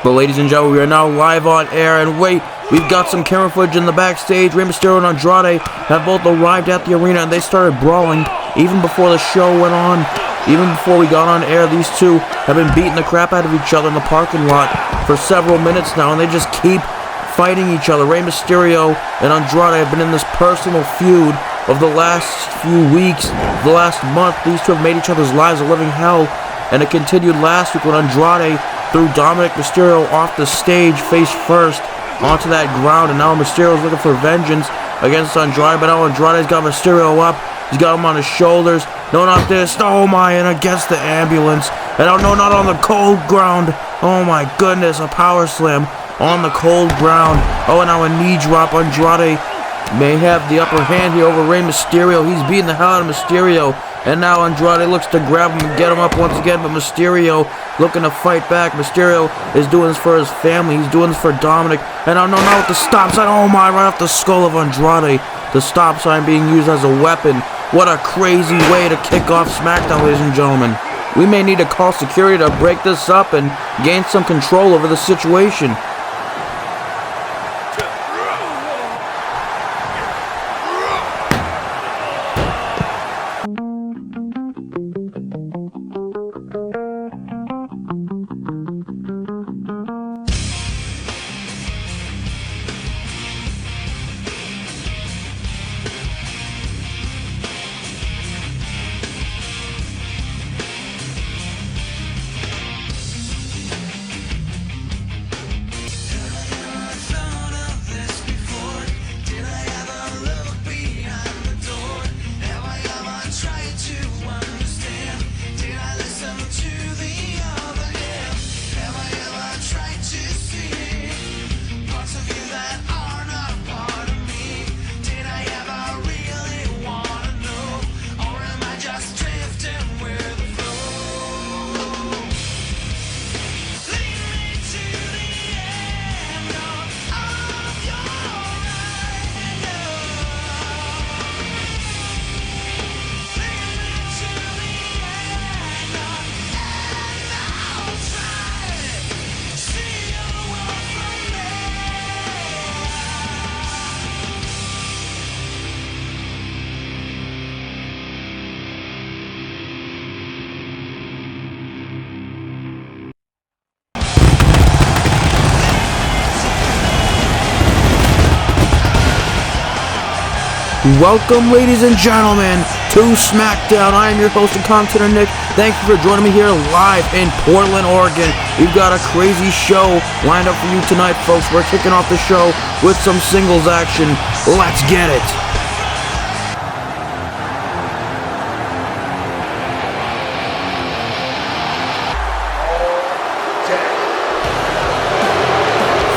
But ladies and gentlemen, we are now live on air, and wait, we've got some camera footage in the backstage. Rey Mysterio and Andrade have both arrived at the arena, and they started brawling even before the show went on. Even before we got on air, these two have been beating the crap out of each other in the parking lot for several minutes now, and they just keep fighting each other. Rey Mysterio and Andrade have been in this personal feud of the last few weeks, the last month. These two have made each other's lives a living hell, and it continued last week when Andrade threw Dominic Mysterio off the stage face first onto that ground, and now Mysterio's looking for vengeance against Andrade, but now Andrade's got Mysterio up. He's got him on his shoulders. No, not this. Oh my, and against the ambulance. And oh no, not on the cold ground. Oh my goodness, a power slam on the cold ground. Oh, and now a knee drop. Andrade may have the upper hand here over Rey Mysterio. He's beating the hell out of Mysterio. And now Andrade looks to grab him and get him up once again, but Mysterio looking to fight back. Mysterio is doing this for his family. He's doing this for Dominic. And oh no, not with the stop sign. Oh my, right off the skull of Andrade. The stop sign being used as a weapon. What a crazy way to kick off Smackdown, ladies and gentlemen. We may need to call security to break this up and gain some control over the situation. Welcome, ladies and gentlemen, to Smackdown. I am your host and commentator, Nick. Thank you for joining me here live in Portland, Oregon. We've got a crazy show lined up for you tonight, folks. We're kicking off the show with some singles action. Let's get it.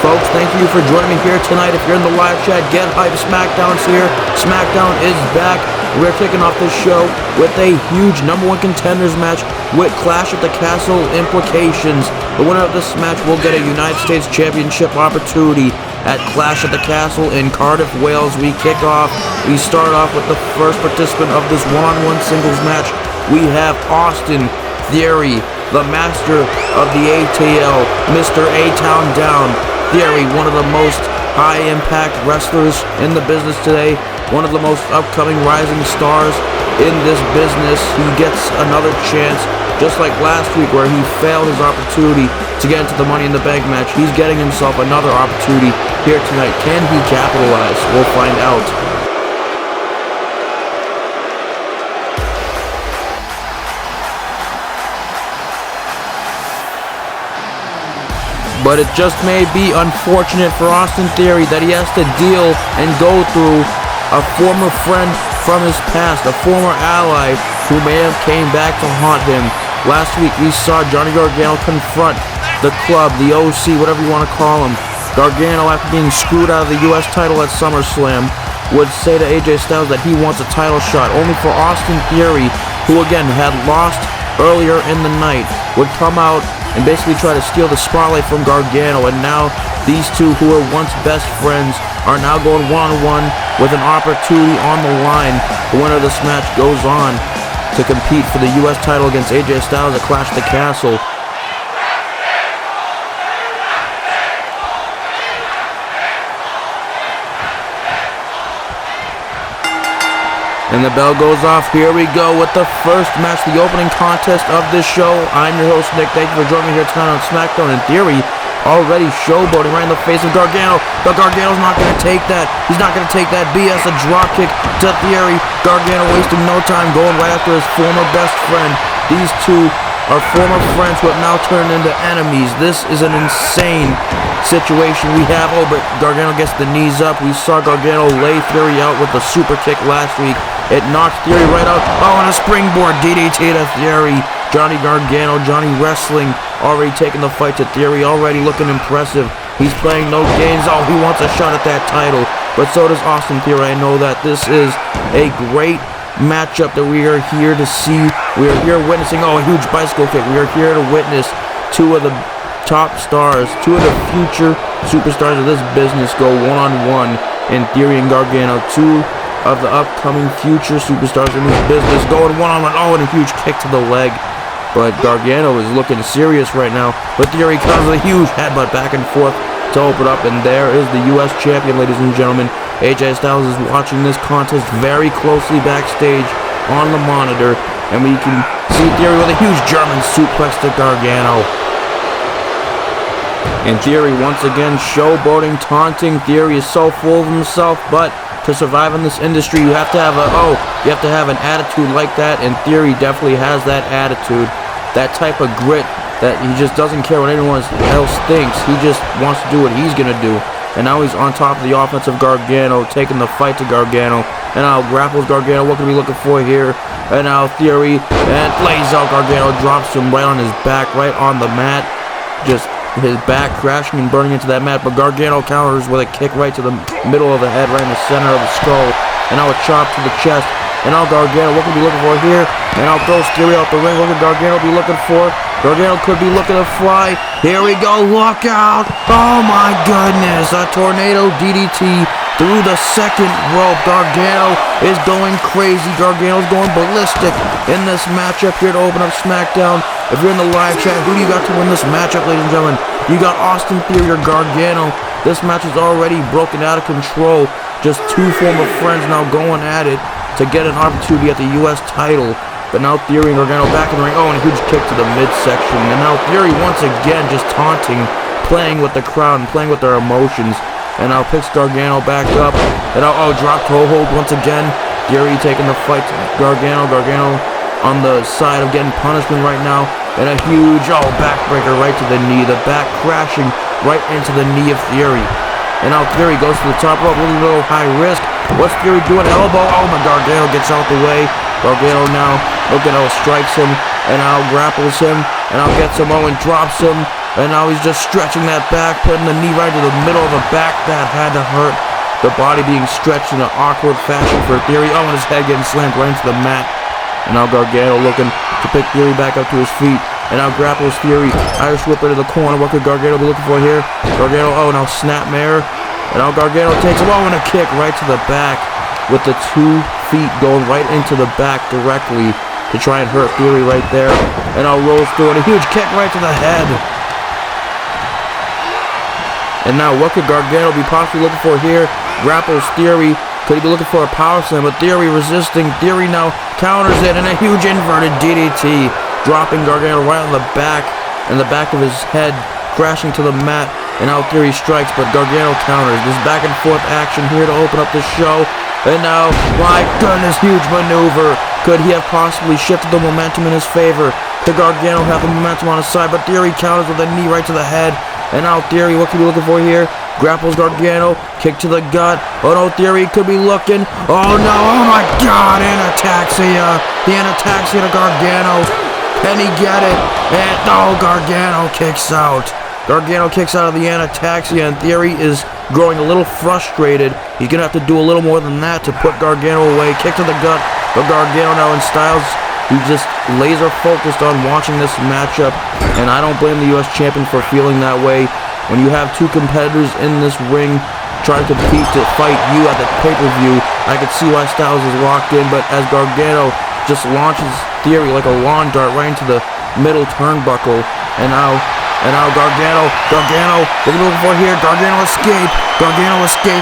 Folks, thank you for joining me here tonight. If you're in the live chat, get hype. Smackdown's here. Smackdown is back. We're kicking off this show with a huge #1 contenders match with Clash at the Castle implications. The winner of this match will get a United States Championship opportunity at Clash at the Castle in Cardiff, Wales. We start off with the first participant of this one-on-one singles match. We have Austin Theory, the master of the ATL, Mr. A-Town Down. Theory, one of the most high-impact wrestlers in the business today, one of the most upcoming rising stars in this business. He gets another chance, just like last week where he failed his opportunity to get into the Money in the Bank match. He's getting himself another opportunity here tonight. Can he capitalize? We'll find out. But it just may be unfortunate for Austin Theory that he has to deal and go through a former friend from his past, a former ally who may have came back to haunt him. Last week we saw Johnny Gargano confront the club, the OC, whatever you want to call him. Gargano, after being screwed out of the US title at SummerSlam, would say to AJ Styles that he wants a title shot, only for Austin Theory, who again had lost earlier in the night, would come out and basically try to steal the spotlight from Gargano. And now these two, who were once best friends, are now going one-on-one with an opportunity on the line. The winner of this match goes on to compete for the US title against AJ Styles at Clash at the Castle. And the bell goes off. Here we go with the first match, the opening contest of this show. I'm your host, Nick. Thank you for joining me here tonight on Smackdown. In theory, already showboating right in the face of Gargano. But Gargano's not going to take that. He's not going to take that BS. A dropkick to Theory. Gargano wasting no time, going right after his former best friend. These two are former friends who have now turned into enemies. This is an insane situation we have. Oh, but Gargano gets the knees up. We saw Gargano lay Theory out with a super kick last week. It knocked Theory right out. Oh, and a springboard DDT to Theory. Johnny Gargano, Johnny Wrestling, already taking the fight to Theory, already looking impressive. He's playing no games. Oh, he wants a shot at that title. But so does Austin Theory. I know that this is a great matchup that we are here to see. We are here witnessing, oh, a huge bicycle kick. We are here to witness two of the top stars, two of the future superstars of this business go one-on-one in Theory and Gargano. Two of the upcoming future superstars in this business going one-on-one. Oh, and a huge kick to the leg. But Gargano is looking serious right now. But Theory comes with a huge headbutt back and forth to open up. And there is the U.S. champion, ladies and gentlemen. AJ Styles is watching this contest very closely backstage on the monitor. And we can see Theory with a huge German suplex to Gargano. And Theory once again showboating, taunting. Theory is so full of himself, but to survive in this industry, you have to have an attitude like that, and Theory definitely has that attitude, that type of grit that he just doesn't care what anyone else thinks. He just wants to do what he's gonna do. And now he's on top of the offense of Gargano, taking the fight to Gargano, and now grapples Gargano. What can we looking for here? And now Theory and lays out Gargano, drops him right on his back, right on the mat, just his back crashing and burning into that mat. But Gargano counters with a kick right to the middle of the head, right in the center of the skull, and now a chop to the chest. And now Gargano, what could be looking for here? And now throws Theory out the ring. What could Gargano be looking for? Gargano could be looking to fly. Here we go, look out! Oh my goodness, a tornado DDT through the second rope. Gargano is going crazy. Gargano's going ballistic in this matchup here to open up SmackDown. If you're in the live chat, who do you got to win this matchup, ladies and gentlemen? You got Austin Theory or Gargano. This match is already broken out of control. Just two former friends now going at it to get an opportunity at the U.S. title. But now Theory and Gargano back in the ring. Oh, and a huge kick to the midsection. And now Theory once again just taunting, playing with the crowd and playing with their emotions. And now picks Gargano back up. And now, oh, drop toe hold once again. Theory taking the fight to Gargano. Gargano on the side of getting punishment right now, and a huge, oh, backbreaker right to the knee, the back crashing right into the knee of Theory. And now Theory goes to the top rope, a little high risk. What's Theory doing? Elbow, oh my, Gargano gets out the way. Gargano now looking out, strikes him, and now grapples him, and now gets him, oh, and drops him, and now he's just stretching that back, putting the knee right to the middle of the back. That had to hurt. The body being stretched in an awkward fashion for Theory. Oh, and his head getting slammed right into the mat. And now Gargano looking to pick Theory back up to his feet. And now grapples Theory. Irish whip into the corner. What could Gargano be looking for here? Gargano, oh, now snapmare. And now Gargano takes him, oh, and a kick right to the back with the 2 feet going right into the back directly to try and hurt Theory right there. And now rolls through, and a huge kick right to the head. And now what could Gargano be possibly looking for here? Grapples Theory. Could he be looking for a power slam? But Theory resisting. Theory now counters it, and a huge inverted DDT, dropping Gargano right on the back, and the back of his head crashing to the mat. And now Theory strikes, but Gargano counters. This back and forth action here to open up the show. And now, my goodness, huge maneuver. Could he have possibly shifted the momentum in his favor? Could Gargano have the momentum on his side? But Theory counters with a knee right to the head. And now Theory, what could we be looking for here? Grapples Gargano, kick to the gut. Oh no, Theory could be looking. Oh no, oh my god, Anataxia. The Anataxia to Gargano. Can he get it? And no, Gargano kicks out. Gargano kicks out of the Anataxia, and Theory is growing a little frustrated. He's going to have to do a little more than that to put Gargano away. Kick to the gut, but Gargano now in Styles, he's just laser focused on watching this matchup, and I don't blame the U.S. champion for feeling that way. When you have two competitors in this ring trying to compete to fight you at the pay-per-view, I could see why Styles is locked in, but as Gargano just launches Theory like a lawn dart right into the middle turnbuckle, and now And now Gargano, what are we looking for here? Gargano escape,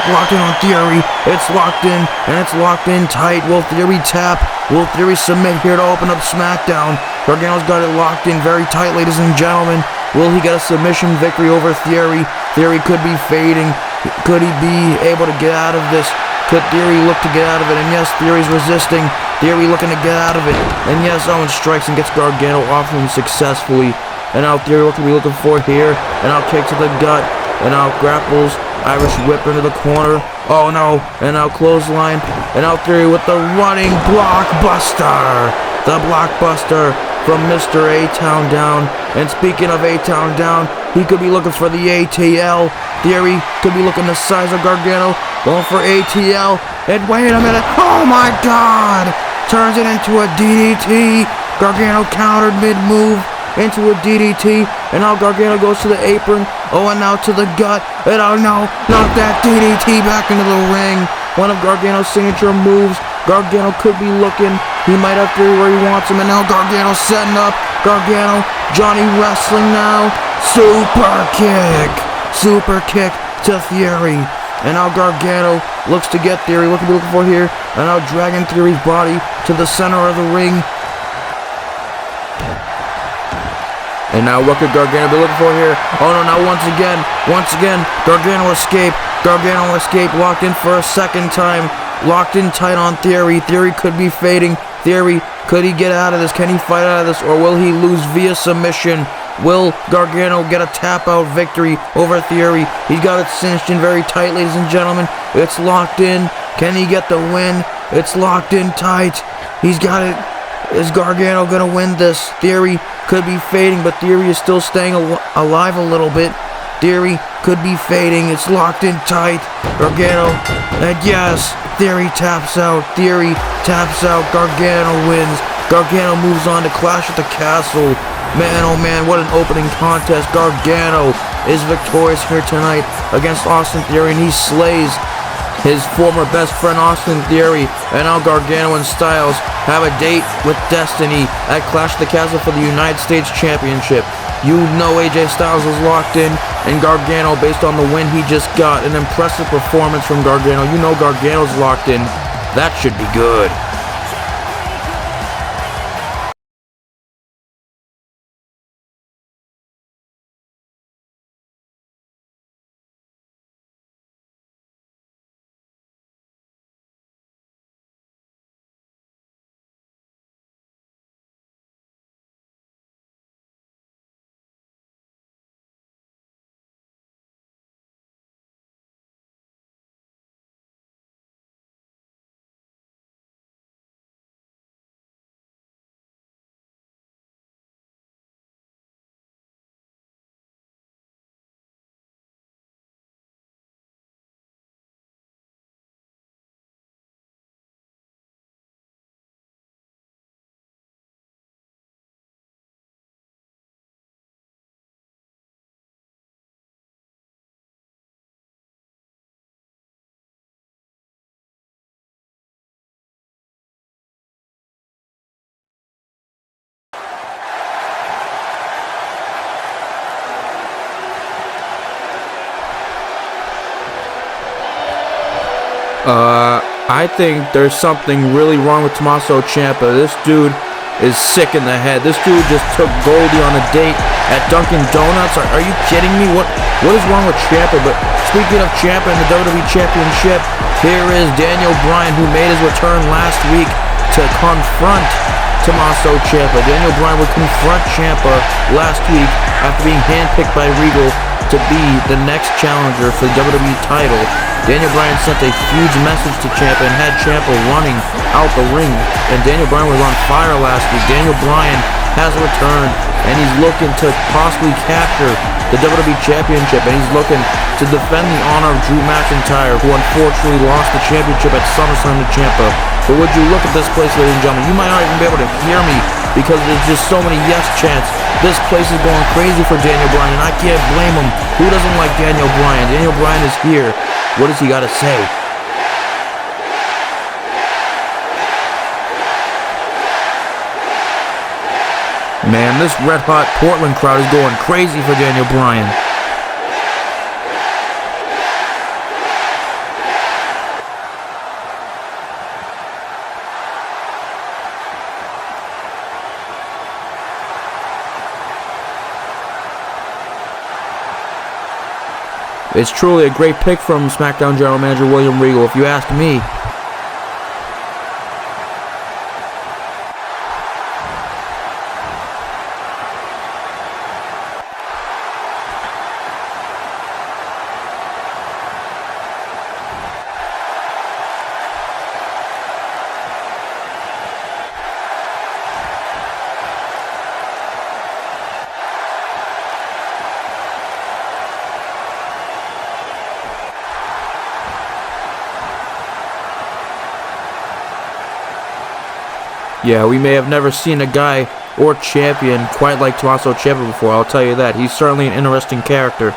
locked in on Theory. It's locked in, and it's locked in tight. Will Theory tap? Will Theory submit here to open up Smackdown? Gargano's got it locked in very tight, ladies and gentlemen. Will he get a submission victory over Theory? Theory could be fading. Could he be able to get out of this? Could Theory look to get out of it? And yes, Theory's resisting. Theory looking to get out of it. And yes, Owen strikes and gets Gargano off him successfully. And now Theory, what are we looking for here? And now kick to the gut. And now grapples. Irish whip into the corner. Oh no. And now clothesline. And now Theory with the running blockbuster. The blockbuster from Mr. A-Town Down. And speaking of A-Town Down, he could be looking for the ATL. Theory could be looking the size of Gargano. Going for ATL. And wait a minute. Oh my God. Turns it into a DDT. Gargano countered mid-move into a DDT, and now Gargano goes to the apron, oh, and now to the gut, and oh no, not that DDT back into the ring. One of Gargano's signature moves. Gargano could be looking, he might have Theory where he wants him, and now Gargano setting up. Gargano, Johnny wrestling now, super kick to Theory, and now Gargano looks to get Theory. What are we looking for here? And now dragging Theory's body to the center of the ring. And now what could Gargano be looking for here? Oh no, now once again, Gargano escape, locked in for a second time, locked in tight on Theory. Theory could be fading. Theory, could he get out of this? Can he fight out of this, or will he lose via submission? Will Gargano get a tap out victory over Theory? He's got it cinched in very tight, ladies and gentlemen. It's locked in. Can he get the win? It's locked in tight. He's got it. Is Gargano gonna win this? Theory could be fading, but Theory is still staying alive a little bit. Theory could be fading. It's locked in tight. Gargano, and yes, Theory taps out. Gargano wins. Gargano moves on to Clash at the Castle. Man, oh man, what an opening contest. Gargano is victorious here tonight against Austin Theory, and he slays his former best friend Austin Theory. And now Gargano and Styles have a date with Destiny at Clash of the Castle for the United States Championship. You know AJ Styles is locked in, and Gargano, based on the win he just got, an impressive performance from Gargano. You know Gargano's locked in. That should be good. I think there's something really wrong with Tommaso Ciampa. This dude is sick in the head. This dude just took Goldie on a date at Dunkin' Donuts. Are you kidding me? What is wrong with Ciampa? But speaking of Ciampa in the WWE Championship, here is Daniel Bryan, who made his return last week to confront Tommaso Ciampa. Daniel Bryan would confront Ciampa last week after being handpicked by Regal to be the next challenger for the WWE title. Daniel Bryan sent a huge message to Ciampa and had Ciampa running out the ring. And Daniel Bryan was on fire last week. Daniel Bryan has returned, and he's looking to possibly capture the WWE Championship, and he's looking to defend the honor of Drew McIntyre, who unfortunately lost the championship at SummerSlam to Ciampa. But would you look at this place, ladies and gentlemen? You might not even be able to hear me because there's just so many yes chants. This place is going crazy for Daniel Bryan, and I can't blame him. Who doesn't like Daniel Bryan? Daniel Bryan is here. What does he got to say? Man, this red-hot Portland crowd is going crazy for Daniel Bryan. It's truly a great pick from SmackDown General Manager William Regal, if you ask me. Yeah, we may have never seen a guy or champion quite like Tommaso Ciampa before, I'll tell you that. He's certainly an interesting character.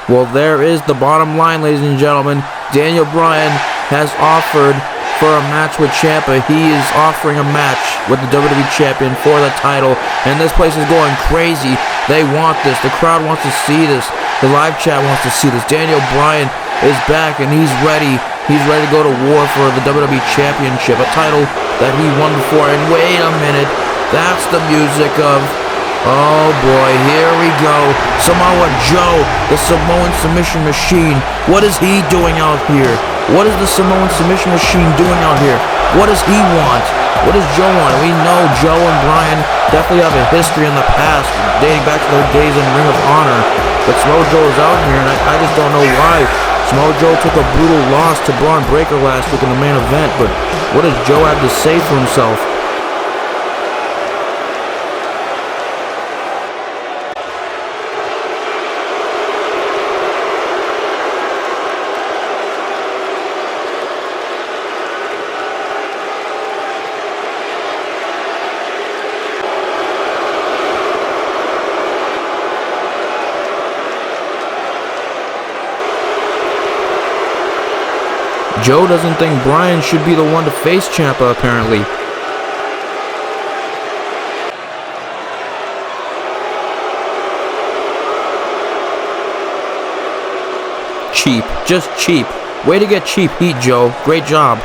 Well, there is the bottom line, ladies and gentlemen. Daniel Bryan has offered for a match with Ciampa. He is offering a match with the WWE Champion for the title, and this place is going crazy. They want this. The crowd wants to see this. The live chat wants to see this. Daniel Bryan is back, and he's ready. He's ready to go to war for the WWE Championship, a title that he won before. And wait a minute, that's the music of... Oh boy, here we go. Samoa Joe, the Samoan Submission Machine. What is he doing out here? What is the Samoan Submission Machine doing out here? What does he want? What does Joe want? We know Joe and Bryan definitely have a history in the past, dating back to their days in Ring of Honor. But Samoa Joe is out here, and I just don't know why. Samoa Joe took a brutal loss to Braun Breaker last week in the main event, but what does Joe have to say for himself? Joe doesn't think Bryan should be the one to face Ciampa, apparently. Cheap. Just cheap. Way to get cheap heat, Joe. Great job.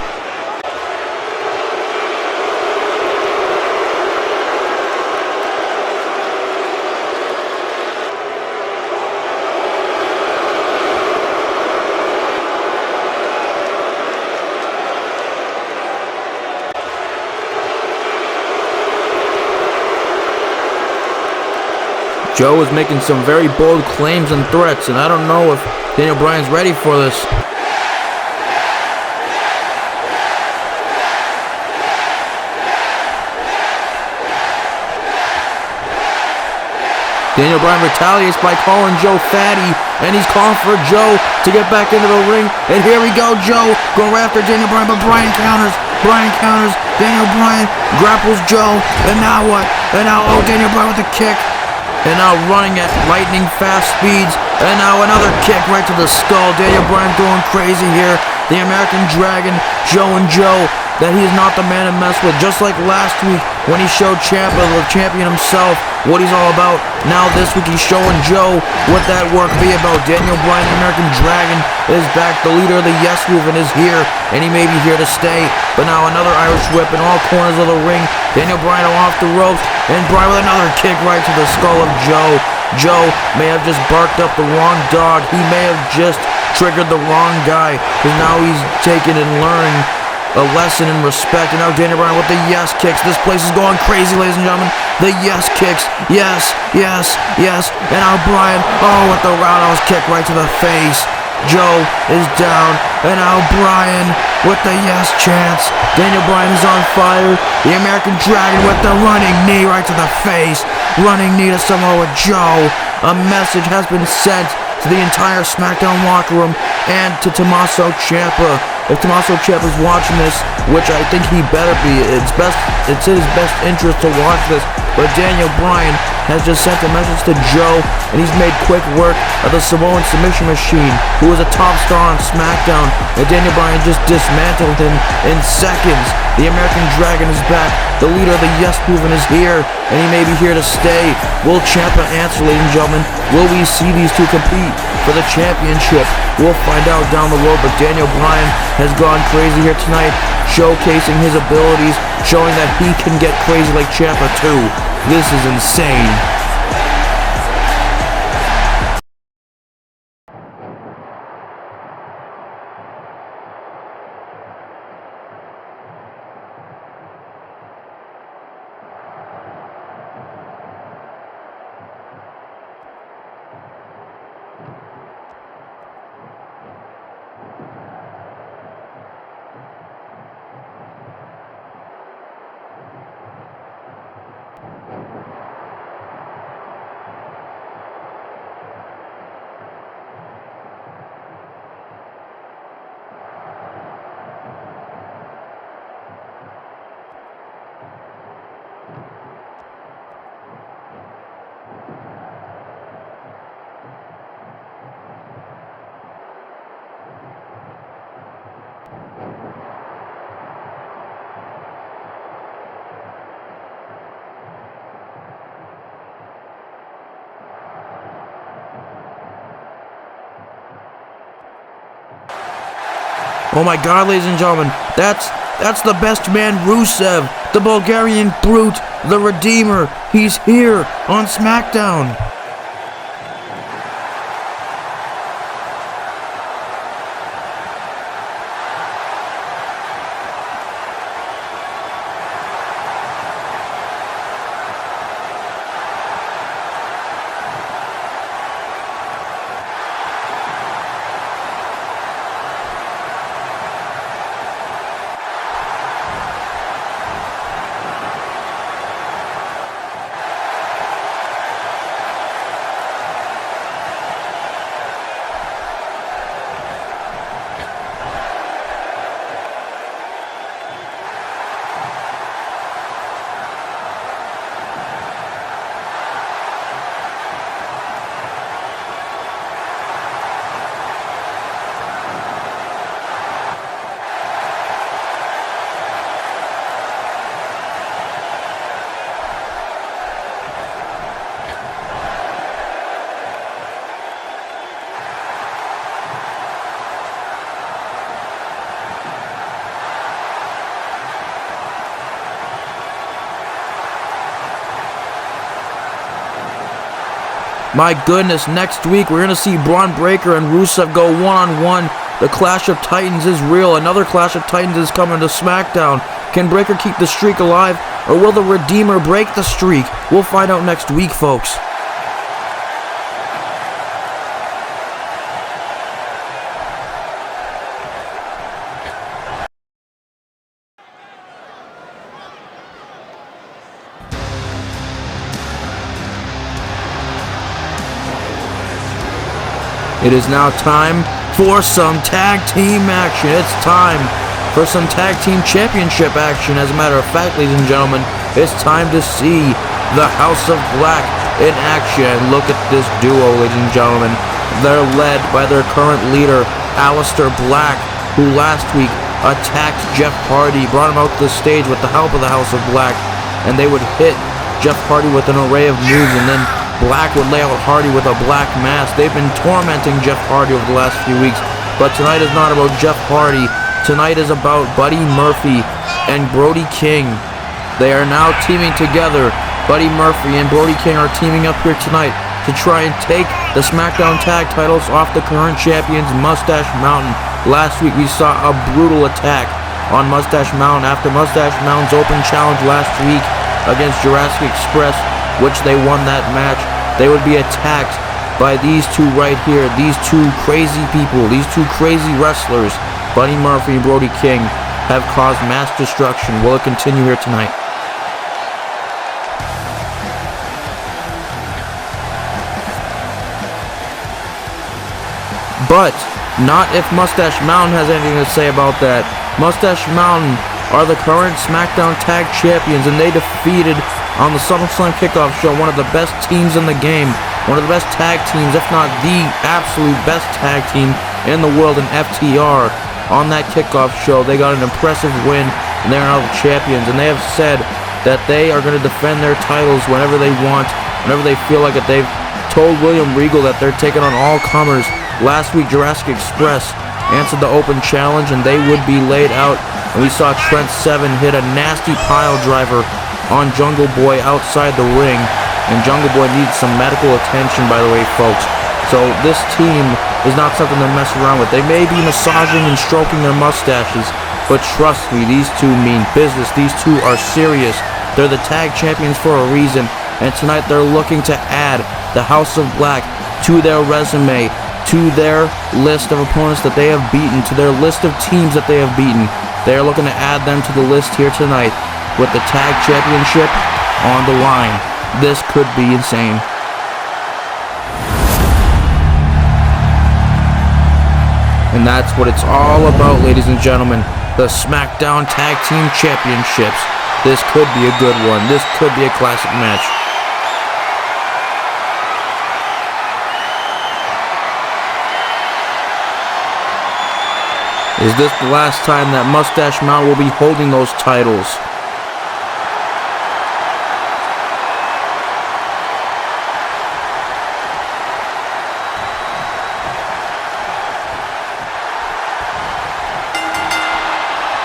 Joe is making some very bold claims and threats, and I don't know if Daniel Bryan's ready for this. Daniel Bryan retaliates by calling Joe fatty, and he's calling for Joe to get back into the ring. And here we go, Joe going right after Daniel Bryan, but Bryan counters. Bryan counters. Daniel Bryan grapples Joe, and now what? And now, oh, Daniel Bryan with a kick. And now running at lightning fast speeds. And now another kick right to the skull. Daniel Bryan going crazy here. The American Dragon showing Joe that he is not the man to mess with. Just like last week when he showed Ciampa, the champion himself, what he's all about. Now this week he's showing Joe what that work be about. Daniel Bryan, the American Dragon, is back. The leader of the Yes Movement is here, and he may be here to stay. But now another Irish whip in all corners of the ring. Daniel Bryan off the ropes, and Bryan with another kick right to the skull of Joe. Joe may have just barked up the wrong dog. He may have just triggered the wrong guy, because now he's taking and learning a lesson in respect. And now Daniel Bryan with the yes kicks. This place is going crazy, ladies and gentlemen. The yes kicks. Yes, yes, yes. And now Bryan, oh, with the roundhouse kick right to the face. Joe is down. And now Bryan with the yes chants. Daniel Bryan is on fire. The American Dragon with the running knee right to the face. Running knee to Samoa Joe. A message has been sent to the entire SmackDown locker room and to Tommaso Ciampa. If Tommaso Ciampa's watching this, which I think he better be, it's in his best interest to watch this, but Daniel Bryan has just sent a message to Joe, and he's made quick work of the Samoan submission machine, who was a top star on Smackdown, and Daniel Bryan just dismantled him in seconds. The American Dragon is back, the leader of the Yes Movement is here, and he may be here to stay. Will Ciampa answer, ladies and gentlemen? Will we see these two compete for the championship? We'll find out down the road, but Daniel Bryan has gone crazy here tonight, showcasing his abilities, showing that he can get crazy like Ciampa too. This is insane. Oh my God, ladies and gentlemen, that's the best man, Rusev, the Bulgarian brute, the Redeemer. He's here on Smackdown. My goodness, next week we're going to see Braun Breaker and Rusev go one-on-one. The Clash of Titans is real. Another Clash of Titans is coming to SmackDown. Can Breaker keep the streak alive, or will the Redeemer break the streak? We'll find out next week, folks. It is now time for some tag team action. It's time for some tag team championship action. As a matter of fact, ladies and gentlemen, it's time to see the House of Black in action. Look at this duo, ladies and gentlemen. They're led by their current leader, Aleister Black, who last week attacked Jeff Hardy, brought him out to the stage with the help of the House of Black, and they would hit Jeff Hardy with an array of moves, and then Black would lay out Hardy with a black mask. They've been tormenting Jeff Hardy over the last few weeks, but tonight is not about Jeff Hardy. Tonight is about Buddy Murphy and Brody King. They are now teaming together. Buddy Murphy and Brody King are teaming up here tonight to try and take the SmackDown tag titles off the current champions, Mustache Mountain. Last week we saw a brutal attack on Mustache Mountain after Mustache Mountain's open challenge last week against Jurassic Express, which they won that match. They would be attacked by these two right here, these two crazy people, these two crazy wrestlers. Buddy Murphy and Brody King have caused mass destruction. Will it continue here tonight? But Not if Mustache Mountain has anything to say about that. Mustache Mountain are the current Smackdown Tag Champions, and they defeated on the SummerSlam Kickoff Show one of the best teams in the game, one of the best tag teams, if not the absolute best tag team in the world, in FTR. On that Kickoff Show, they got an impressive win, and they're now the champions, and they have said that they are going to defend their titles whenever they want, whenever they feel like it. They've told William Regal that they're taking on all comers. Last week, Jurassic Express answered the open challenge, and they would be laid out. And we saw Trent Seven hit a nasty pile driver on Jungle Boy outside the ring. And Jungle Boy needs some medical attention, by the way, folks. So this team is not something to mess around with. They may be massaging and stroking their mustaches, but trust me, these two mean business. These two are serious. They're the tag champions for a reason. And tonight they're looking to add the House of Black to their resume, to their list of opponents that they have beaten, to their list of teams that they have beaten. They are looking to add them to the list here tonight with the tag championship on the line. This could be insane. And that's what it's all about, ladies and gentlemen. The SmackDown Tag Team Championships. This could be a good one. This could be a classic match. Is this the last time that Mustache Mountain will be holding those titles?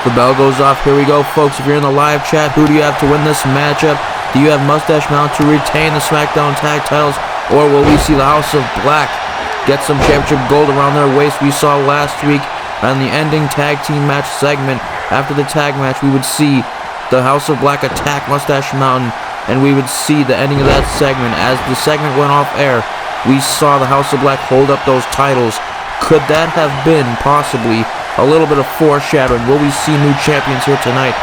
The bell goes off. Here we go, folks. If you're in the live chat, who do you have to win this matchup? Do you have Mustache Mountain to retain the SmackDown Tag titles, or will we see the House of Black get some championship gold around their waist? We saw last week on the ending tag team match segment, after the tag match, we would see the House of Black attack Mustache Mountain, and we would see the ending of that segment. As the segment went off air, we saw the House of Black hold up those titles. Could that have been possibly a little bit of foreshadowing? Will we see new champions here tonight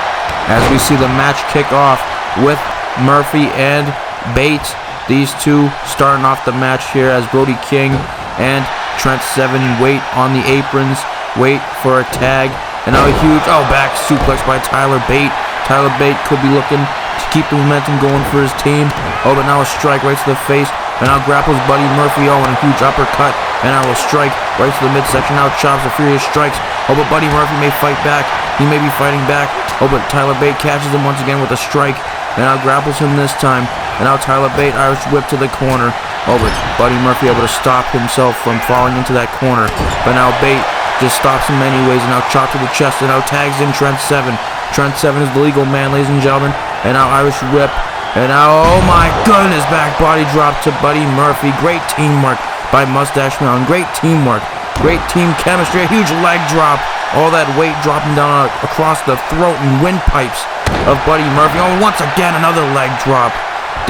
as we see the match kick off with Murphy and Bates? These two starting off the match here as Brody King and Trent Seven wait on the aprons, wait for a tag, and now a huge back suplex by Tyler Bate. Tyler Bate could be looking to keep the momentum going for his team. But now a strike right to the face, and now grapples Buddy Murphy. And a huge uppercut, and now a strike right to the midsection. Now chops the furious strikes. But Buddy Murphy may fight back. He may be fighting back. But Tyler Bate catches him once again with a strike, and now grapples him this time. And now Tyler Bate Irish whip to the corner. But Buddy Murphy able to stop himself from falling into that corner. But now Bate just stops him anyways, and now chop to the chest, and now tags in Trent Seven. Trent Seven is the legal man, ladies and gentlemen. And now Irish whip, and now, oh my goodness, back body drop to Buddy Murphy. Great teamwork by Mustache Mountain. Great teamwork, great team chemistry. A huge leg drop. All that weight dropping down across the throat and windpipes of Buddy Murphy. Oh, once again, another leg drop.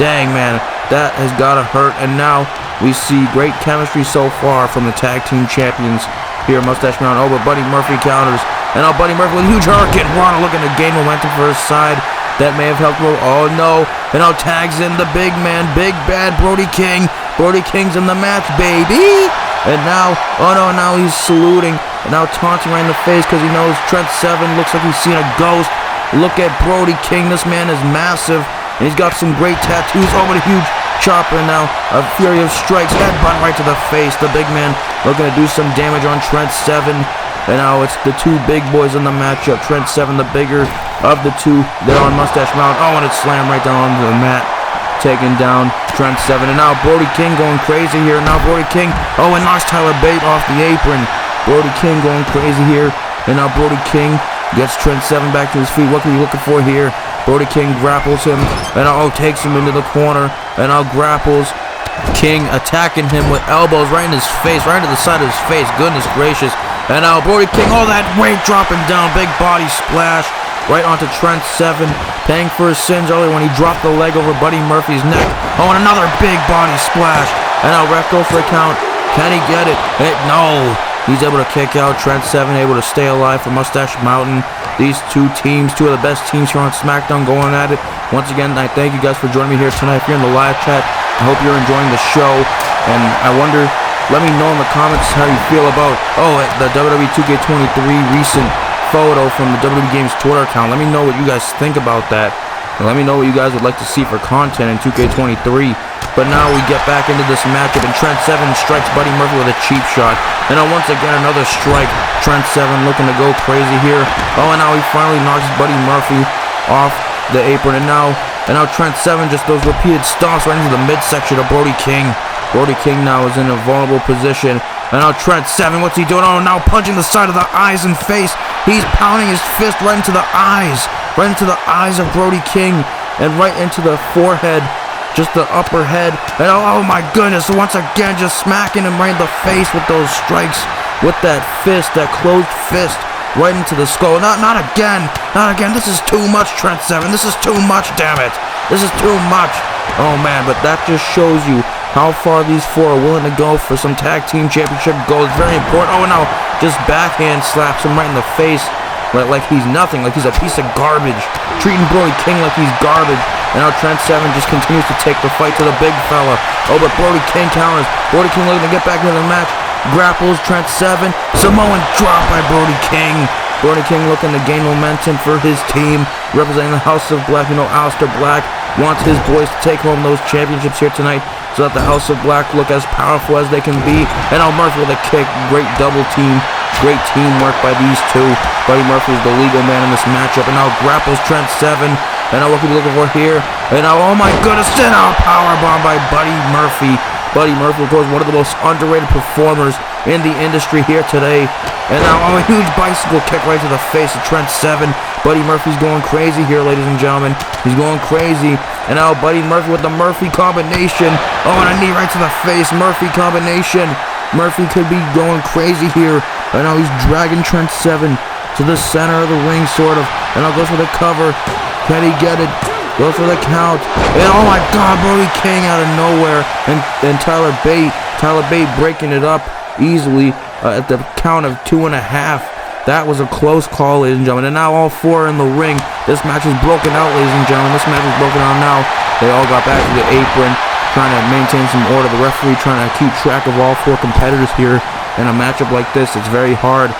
Dang, man, that has got to hurt. And now we see great chemistry so far from the tag team champions here, Mustache Mountain. But Buddy Murphy counters, and now Buddy Murphy with a huge hurricane run, looking to gain momentum for his side. That may have helped him. Oh no, and now tags in the big man, big bad Brody King. Brody King's in the match, baby. And now, oh no, now he's saluting, and now taunting right in the face because he knows Trent Seven looks like he's seen a ghost. Look at Brody King. This man is massive, and he's got some great tattoos. Oh, but a huge chopper, and now a fury of strikes, headbutt right to the face. The big man looking to do some damage on Trent Seven. And now it's the two big boys in the matchup. Trent Seven, the bigger of the two. They're on Mustache Mountain. Oh, and it's slammed right down onto the mat, taking down Trent Seven. And now Brody King going crazy here. Now Brody King, oh, and knocks Tyler Bate off the apron. Brody King going crazy here. And now Brody King gets Trent Seven back to his feet. What are you looking for here? Brody King grapples him, and now takes him into the corner, and now grapples King, attacking him with elbows right in his face, right into the side of his face. Goodness gracious. And now Brody King, all that weight dropping down, big body splash right onto Trent Seven, paying for his sins earlier when he dropped the leg over Buddy Murphy's neck. Oh, and another big body splash. And now ref goes for a count. Can he get it? No. He's able to kick out. Trent Seven able to stay alive for Mustache Mountain. These two teams, two of the best teams here on SmackDown, going at it. Once again, I thank you guys for joining me here tonight. If you're in the live chat, I hope you're enjoying the show. And I wonder Let me know in the comments how you feel about, the WWE 2K23 recent photo from the WWEGames Twitter account. Let me know what you guys think about that. And let me know what you guys would like to see for content in 2K23. But now we get back into this matchup, and Trent Seven strikes Buddy Murphy with a cheap shot. And now once again another strike. Trent Seven looking to go crazy here. And now he finally knocks Buddy Murphy off the apron. And now Trent Seven just those repeated stomps right into the midsection of Brody King. Brody King now is in a vulnerable position. And now Trent Seven, what's he doing? Oh, now punching the side of the eyes and face. He's pounding his fist right into the eyes. Right into the eyes of Brody King. And right into the forehead. Just the upper head. And oh my goodness, once again just smacking him right in the face with those strikes. With that fist, that closed fist. Right into the skull. Not again. Not again. This is too much, Trent Seven. This is too much, damn it. This is too much. Oh man, but that just shows you how far these four are willing to go for some tag team championship gold. It's very important. Oh, no, just backhand slaps him right in the face. Like he's nothing, like he's a piece of garbage. Treating Brody King like he's garbage. And now Trent Seven just continues to take the fight to the big fella. Oh, but Brody King counters. Brody King looking to get back into the match. Grapples Trent Seven. Samoan drop by Brody King. Brody King looking to gain momentum for his team. Representing the House of Black. You know, Aleister Black wants his boys to take home those championships here tonight, so that the House of Black look as powerful as they can be. And now Murphy with a kick. Great double team. Great teamwork by these two. Buddy Murphy is the legal man in this matchup. And now grapples Trent Seven. And now what can we be looking for here? And now, oh my goodness, sit out powerbomb by Buddy Murphy. Buddy Murphy, of course, one of the most underrated performers in the industry here today. And now, a huge bicycle kick right to the face of Trent Seven. Buddy Murphy's going crazy here, ladies and gentlemen. He's going crazy. And now Buddy Murphy with the Murphy combination. Oh, and a knee right to the face. Murphy combination. Murphy could be going crazy here. And now he's dragging Trent Seven to the center of the ring, sort of. And now goes for the cover. Can he get it? Goes for the count. And oh my God, Brody King out of nowhere. And Tyler Bate breaking it up easily at the count of 2.5. That was a close call, ladies and gentlemen. And now all four are in the ring. This match is broken out, ladies and gentlemen. This match is broken out now. They all got back to the apron, trying to maintain some order. The referee trying to keep track of all four competitors here. In a matchup like this, it's very hard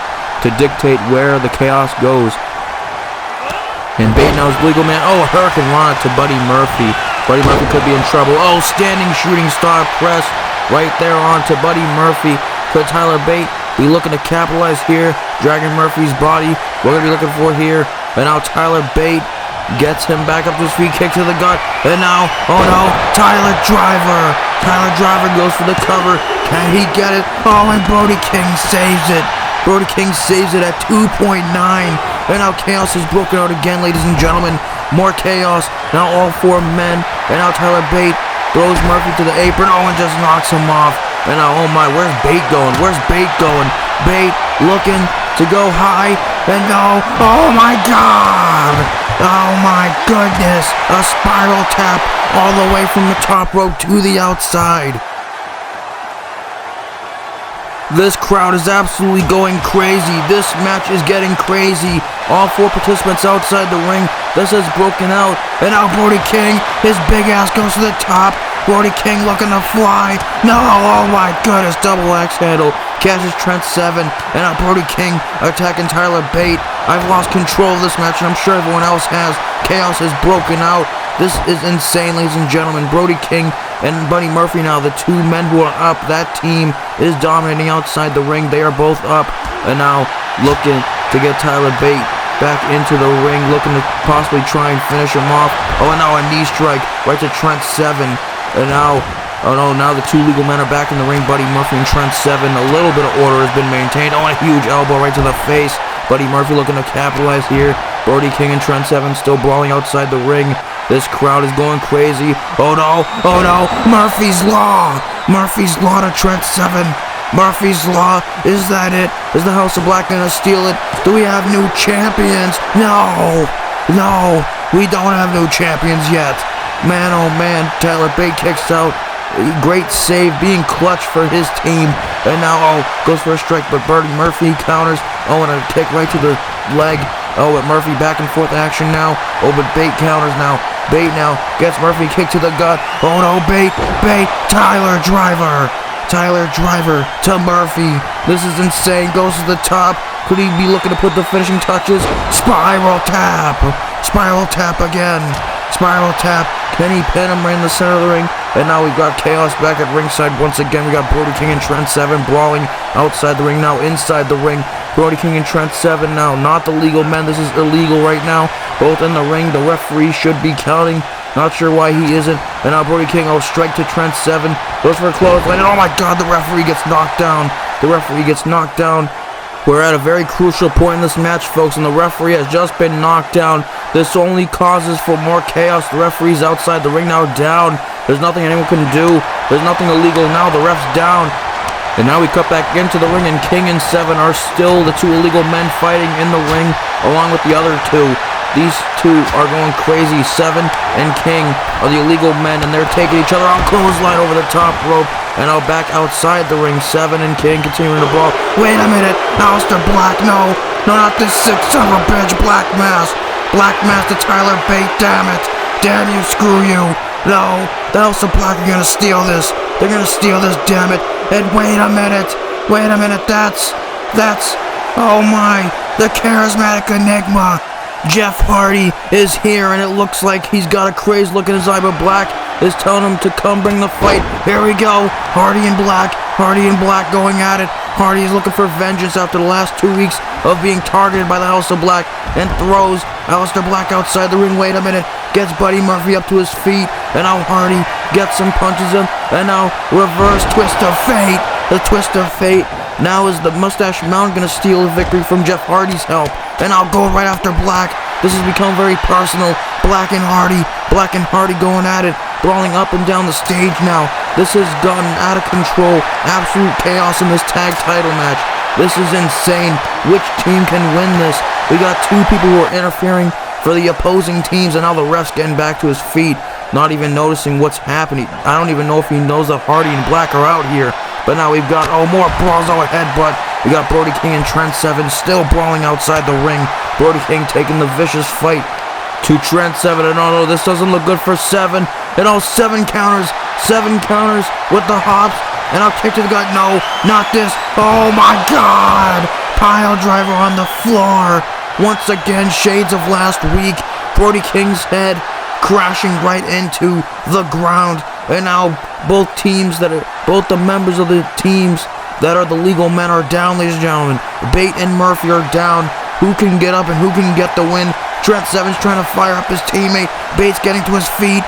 to dictate where the chaos goes. And Bate now is legal man. Oh, a Hurricane Rana to Buddy Murphy. Buddy Murphy could be in trouble. Oh, standing shooting star press right there on to Buddy Murphy. Could Tyler Bate be looking to capitalize here? Dragging Murphy's body. What are we looking for here? And now Tyler Bate gets him back up to his feet. Kick to the gut. And now, oh no, Tyler Driver. Tyler Driver goes for the cover. Can he get it? Oh, and Brody King saves it. Brody King saves it at 2.9. And now chaos is broken out again, ladies and gentlemen. More chaos. Now all four men. And now Tyler Bate throws Murphy to the apron. Oh, and just knocks him off. And now, oh my, where's Bate going? Where's Bate going? Bate looking to go high. And no, oh my God. Oh my goodness. A spiral tap all the way from the top rope to the outside. This crowd is absolutely going crazy. This match is getting crazy. All four participants outside the ring. This is broken out. And now Brody King, his big ass goes to the top. Brody King looking to fly. No, oh my goodness, double X handle. Catches Trent Seven. And now Brody King attacking Tyler Bate. I've lost control of this match, and I'm sure everyone else has. Chaos has broken out. This is insane, ladies and gentlemen. Brody King and Buddy Murphy now, the two men who are up. That team is dominating outside the ring. They are both up. And now looking to get Tyler Bate back into the ring, looking to possibly try and finish him off. Oh, and now a knee strike right to Trent Seven. And now, oh no, now the two legal men are back in the ring. Buddy Murphy and Trent Seven. A little bit of order has been maintained. Oh, and a huge elbow right to the face. Buddy Murphy looking to capitalize here. Brody King and Trent Seven still brawling outside the ring. This crowd is going crazy. Oh no, oh no, Murphy's Law. Murphy's Law to Trent Seven. Murphy's Law, is that it? Is the House of Black gonna steal it? Do we have new champions? No, no, we don't have new champions yet. Man, oh man, Tyler Bate kicks out. Great save, being clutch for his team. And now, oh, goes for a strike, but Buddy Murphy counters. Oh, and a kick right to the leg. Oh, but Murphy back and forth action now. Oh, but Bate counters now. Bate now gets Murphy kicked to the gut. Oh no, Bate, Tyler Driver. Tyler Driver to Murphy. This is insane. Goes to the top. Could he be looking to put the finishing touches? Spiral tap. Spiral tap again. Spiral tap. Can he pin him right in the center of the ring? And now we've got Chaos back at ringside. Once again, we got Brody King and Trent Seven brawling outside the ring. Now inside the ring, Brody King and Trent Seven now. Not the legal men. This is illegal right now. Both in the ring. The referee should be counting. Not sure why he isn't. And now Brody King will strike to Trent Seven. Goes for a clothesline. And oh my God, the referee gets knocked down. The referee gets knocked down. We're at a very crucial point in this match, folks, and the referee has just been knocked down. This only causes for more chaos. The referee's outside the ring now, down. There's nothing anyone can do. There's nothing illegal now. The ref's down. And now we cut back into the ring, and King and Seven are still the two illegal men fighting in the ring, along with the other two. These two are going crazy. Seven and King are the illegal men, and they're taking each other out. Clothesline over the top rope. And now back outside the ring. Seven and King continuing to brawl. Wait a minute. Aleister Black. No. No, not this sick son of a bitch. Black Mass. Black Mass to Tyler Bate. Damn it. Damn you. Screw you. No. The House of Black are going to steal this. They're going to steal this. Damn it. And wait a minute. Wait a minute. That's. Oh my. The charismatic enigma. Jeff Hardy is here, and it looks like he's got a crazed look in his eye, but Black is telling him to come bring the fight. Here we go. Hardy and Black going at it. Hardy is looking for vengeance after the last 2 weeks of being targeted by the House of Black, and throws Aleister Black outside the ring. Wait a minute. Gets Buddy Murphy up to his feet, and now Hardy gets him, punches him, and now reverse twist of fate. The twist of fate. Now is the Mustache Mountain going to steal a victory from Jeff Hardy's help? And I'll go right after Black. This has become very personal. Black and Hardy going at it, brawling up and down the stage now. This has gotten out of control. Absolute chaos in this tag title match. This is insane. Which team can win this? We got two people who are interfering for the opposing teams, and now the ref's getting back to his feet, not even noticing what's happening. I don't even know if he knows that Hardy and Black are out here. But now we've got, more brawls, a headbutt. We got Brody King and Trent Seven still brawling outside the ring. Brody King taking the vicious fight to Trent Seven. And no, this doesn't look good for Seven. And Seven counters with the hops. And I'll kick to the gut. No, not this. Oh my God. Pile driver on the floor. Once again, shades of last week. Brody King's head crashing right into the ground. And now both the members of the teams that are the legal men are down, ladies and gentlemen. Bate and Murphy are down. Who can get up and who can get the win? Trent Seven's trying to fire up his teammate. Bates getting to his feet.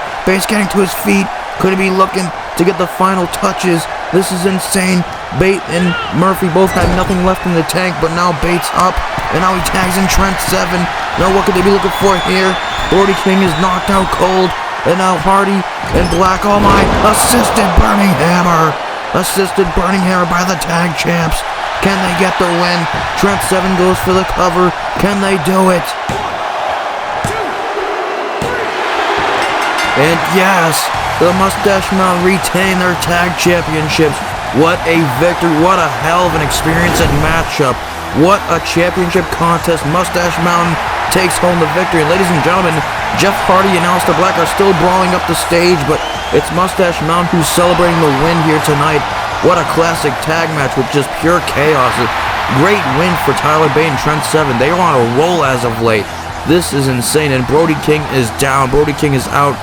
Could he be looking to get the final touches? This is insane. Bate and Murphy both have nothing left in the tank, but now Bates up, and now he tags in Trent Seven. Now what could they be looking for here? Brody King is knocked out cold. And now Hardy and Black, oh my, assisted burning hammer by the tag champs. Can they get the win? Trent Seven goes for the cover. Can they do it? And yes, the Mustache Mountain retain their tag championships. What a victory, what a hell of an experience and matchup. What a championship contest. Mustache Mountain takes home the victory. And ladies and gentlemen, Jeff Hardy and Aleister Black are still brawling up the stage, but it's Mustache Mountain who's celebrating the win here tonight. What a classic tag match with just pure chaos. A great win for Tyler Bate and Trent Seven. They are on a roll as of late. This is insane, and Brody King is down. Brody King is out.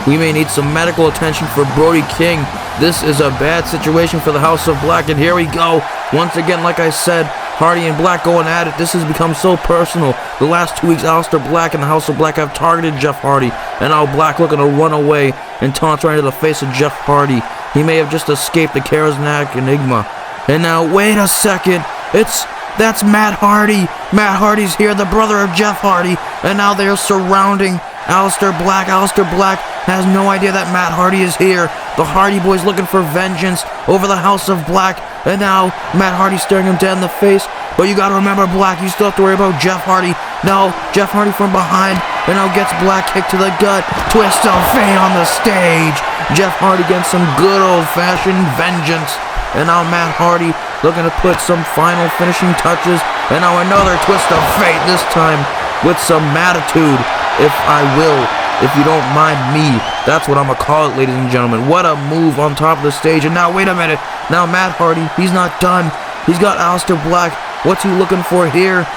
We may need some medical attention for Brody King. This is a bad situation for the House of Black, and here we go. Once again, like I said, Hardy and Black going at it. This has become so personal. The last 2 weeks, Aleister Black and the House of Black have targeted Jeff Hardy, and now Black looking to run away and taunts right into the face of Jeff Hardy. He may have just escaped the charismatic enigma. And now, wait a second. That's Matt Hardy. Matt Hardy's here, the brother of Jeff Hardy, and now they are surrounding Aleister Black. Aleister Black has no idea that Matt Hardy is here. The Hardy Boys looking for vengeance over the House of Black, and now Matt Hardy staring him dead in the face. But you gotta remember, Black, you still have to worry about Jeff Hardy. No, Jeff Hardy from behind, and now gets Black kicked to the gut. Twist of fate on the stage. Jeff Hardy gets some good old-fashioned vengeance. And now Matt Hardy looking to put some final finishing touches. And now another twist of fate, this time with some attitude, if you don't mind me. That's what I'm gonna call it, ladies and gentlemen. What a move on top of the stage. And now, wait a minute. Now Matt Hardy, he's not done. He's got Aleister Black. What's he looking for here?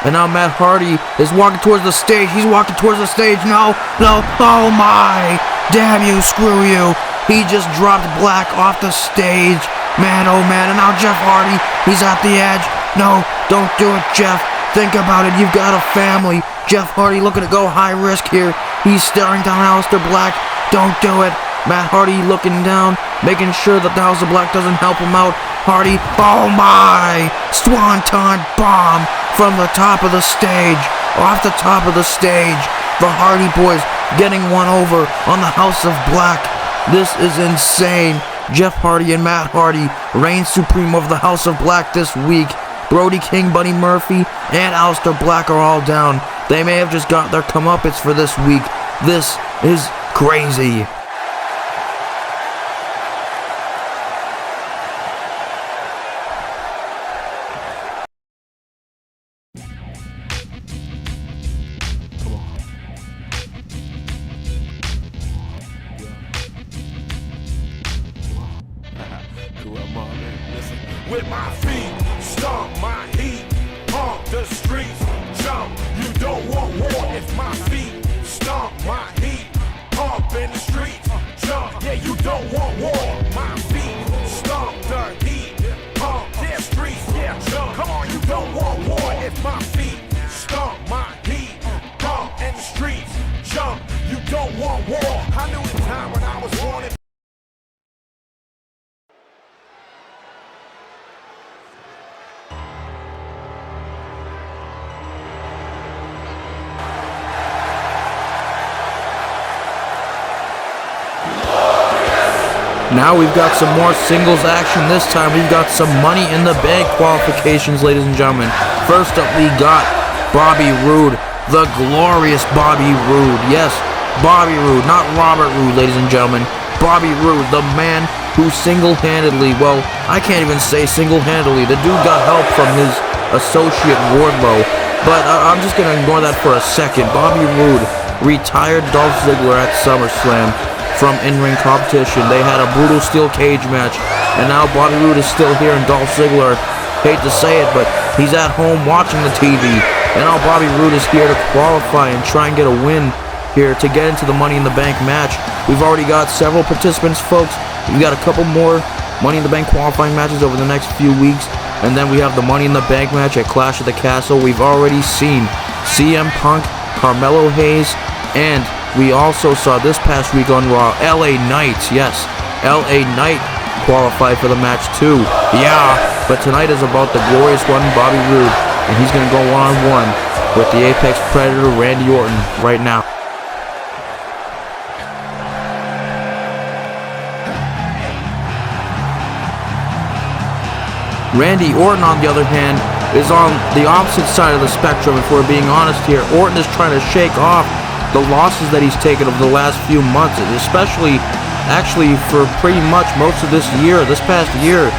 And now Matt Hardy is walking towards the stage. He's walking towards the stage. No, no. Oh my. Damn you, screw you. He just dropped Black off the stage. Man, oh man. And now Jeff Hardy, he's at the edge. No, don't do it, Jeff. Think about it. You've got a family. Jeff Hardy looking to go high risk here. He's staring down Aleister Black. Don't do it. Matt Hardy looking down, making sure that the House of Black doesn't help him out. Hardy, oh my! Swanton bomb from the top of the stage. Off the top of the stage. The Hardy Boys getting one over on the House of Black. This is insane. Jeff Hardy and Matt Hardy reign supreme over the House of Black this week. Brody King, Buddy Murphy, and Aleister Black are all down. They may have just got their comeuppance for this week. This is crazy. With my feet, stomp my heat, pump the streets, jump. You don't want war if my feet stomp my heat, pump in the streets, jump. Yeah, you don't want war. My feet stomp the heat, pump the streets, yeah, jump. Come on, you don't want war if my feet stomp my heat, pump in the streets, jump. You don't want war. I knew the time when I was wanted. Now we've got some more singles action. This time we've got some Money in the Bank qualifications, ladies and gentlemen. First up, we got Bobby Roode, the glorious Bobby Roode. Yes, Bobby Roode, not Robert Roode, ladies and gentlemen. Bobby Roode, the man who single-handedly, well, I can't even say single-handedly. The dude got help from his associate Wardlow, but I'm just going to ignore that for a second. Bobby Roode retired Dolph Ziggler at SummerSlam from in-ring competition. They had a brutal steel cage match, and now Bobby Roode is still here, and Dolph Ziggler, hate to say it, but he's at home watching the TV, and now Bobby Roode is here to qualify and try and get a win here to get into the Money in the Bank match. We've already got several participants, folks. We've got a couple more Money in the Bank qualifying matches over the next few weeks, and then we have the Money in the Bank match at Clash of the Castle. We've already seen CM Punk, Carmelo Hayes, and we also saw this past week on Raw, LA Knight, yes, LA Knight qualified for the match too. Yeah, but tonight is about the glorious one, Bobby Roode, and he's going to go one-on-one with the Apex Predator, Randy Orton, right now. Randy Orton, on the other hand, is on the opposite side of the spectrum, if we're being honest here. Orton is trying to shake off the losses that he's taken over the last few months, especially actually for pretty much most of this year, this past year,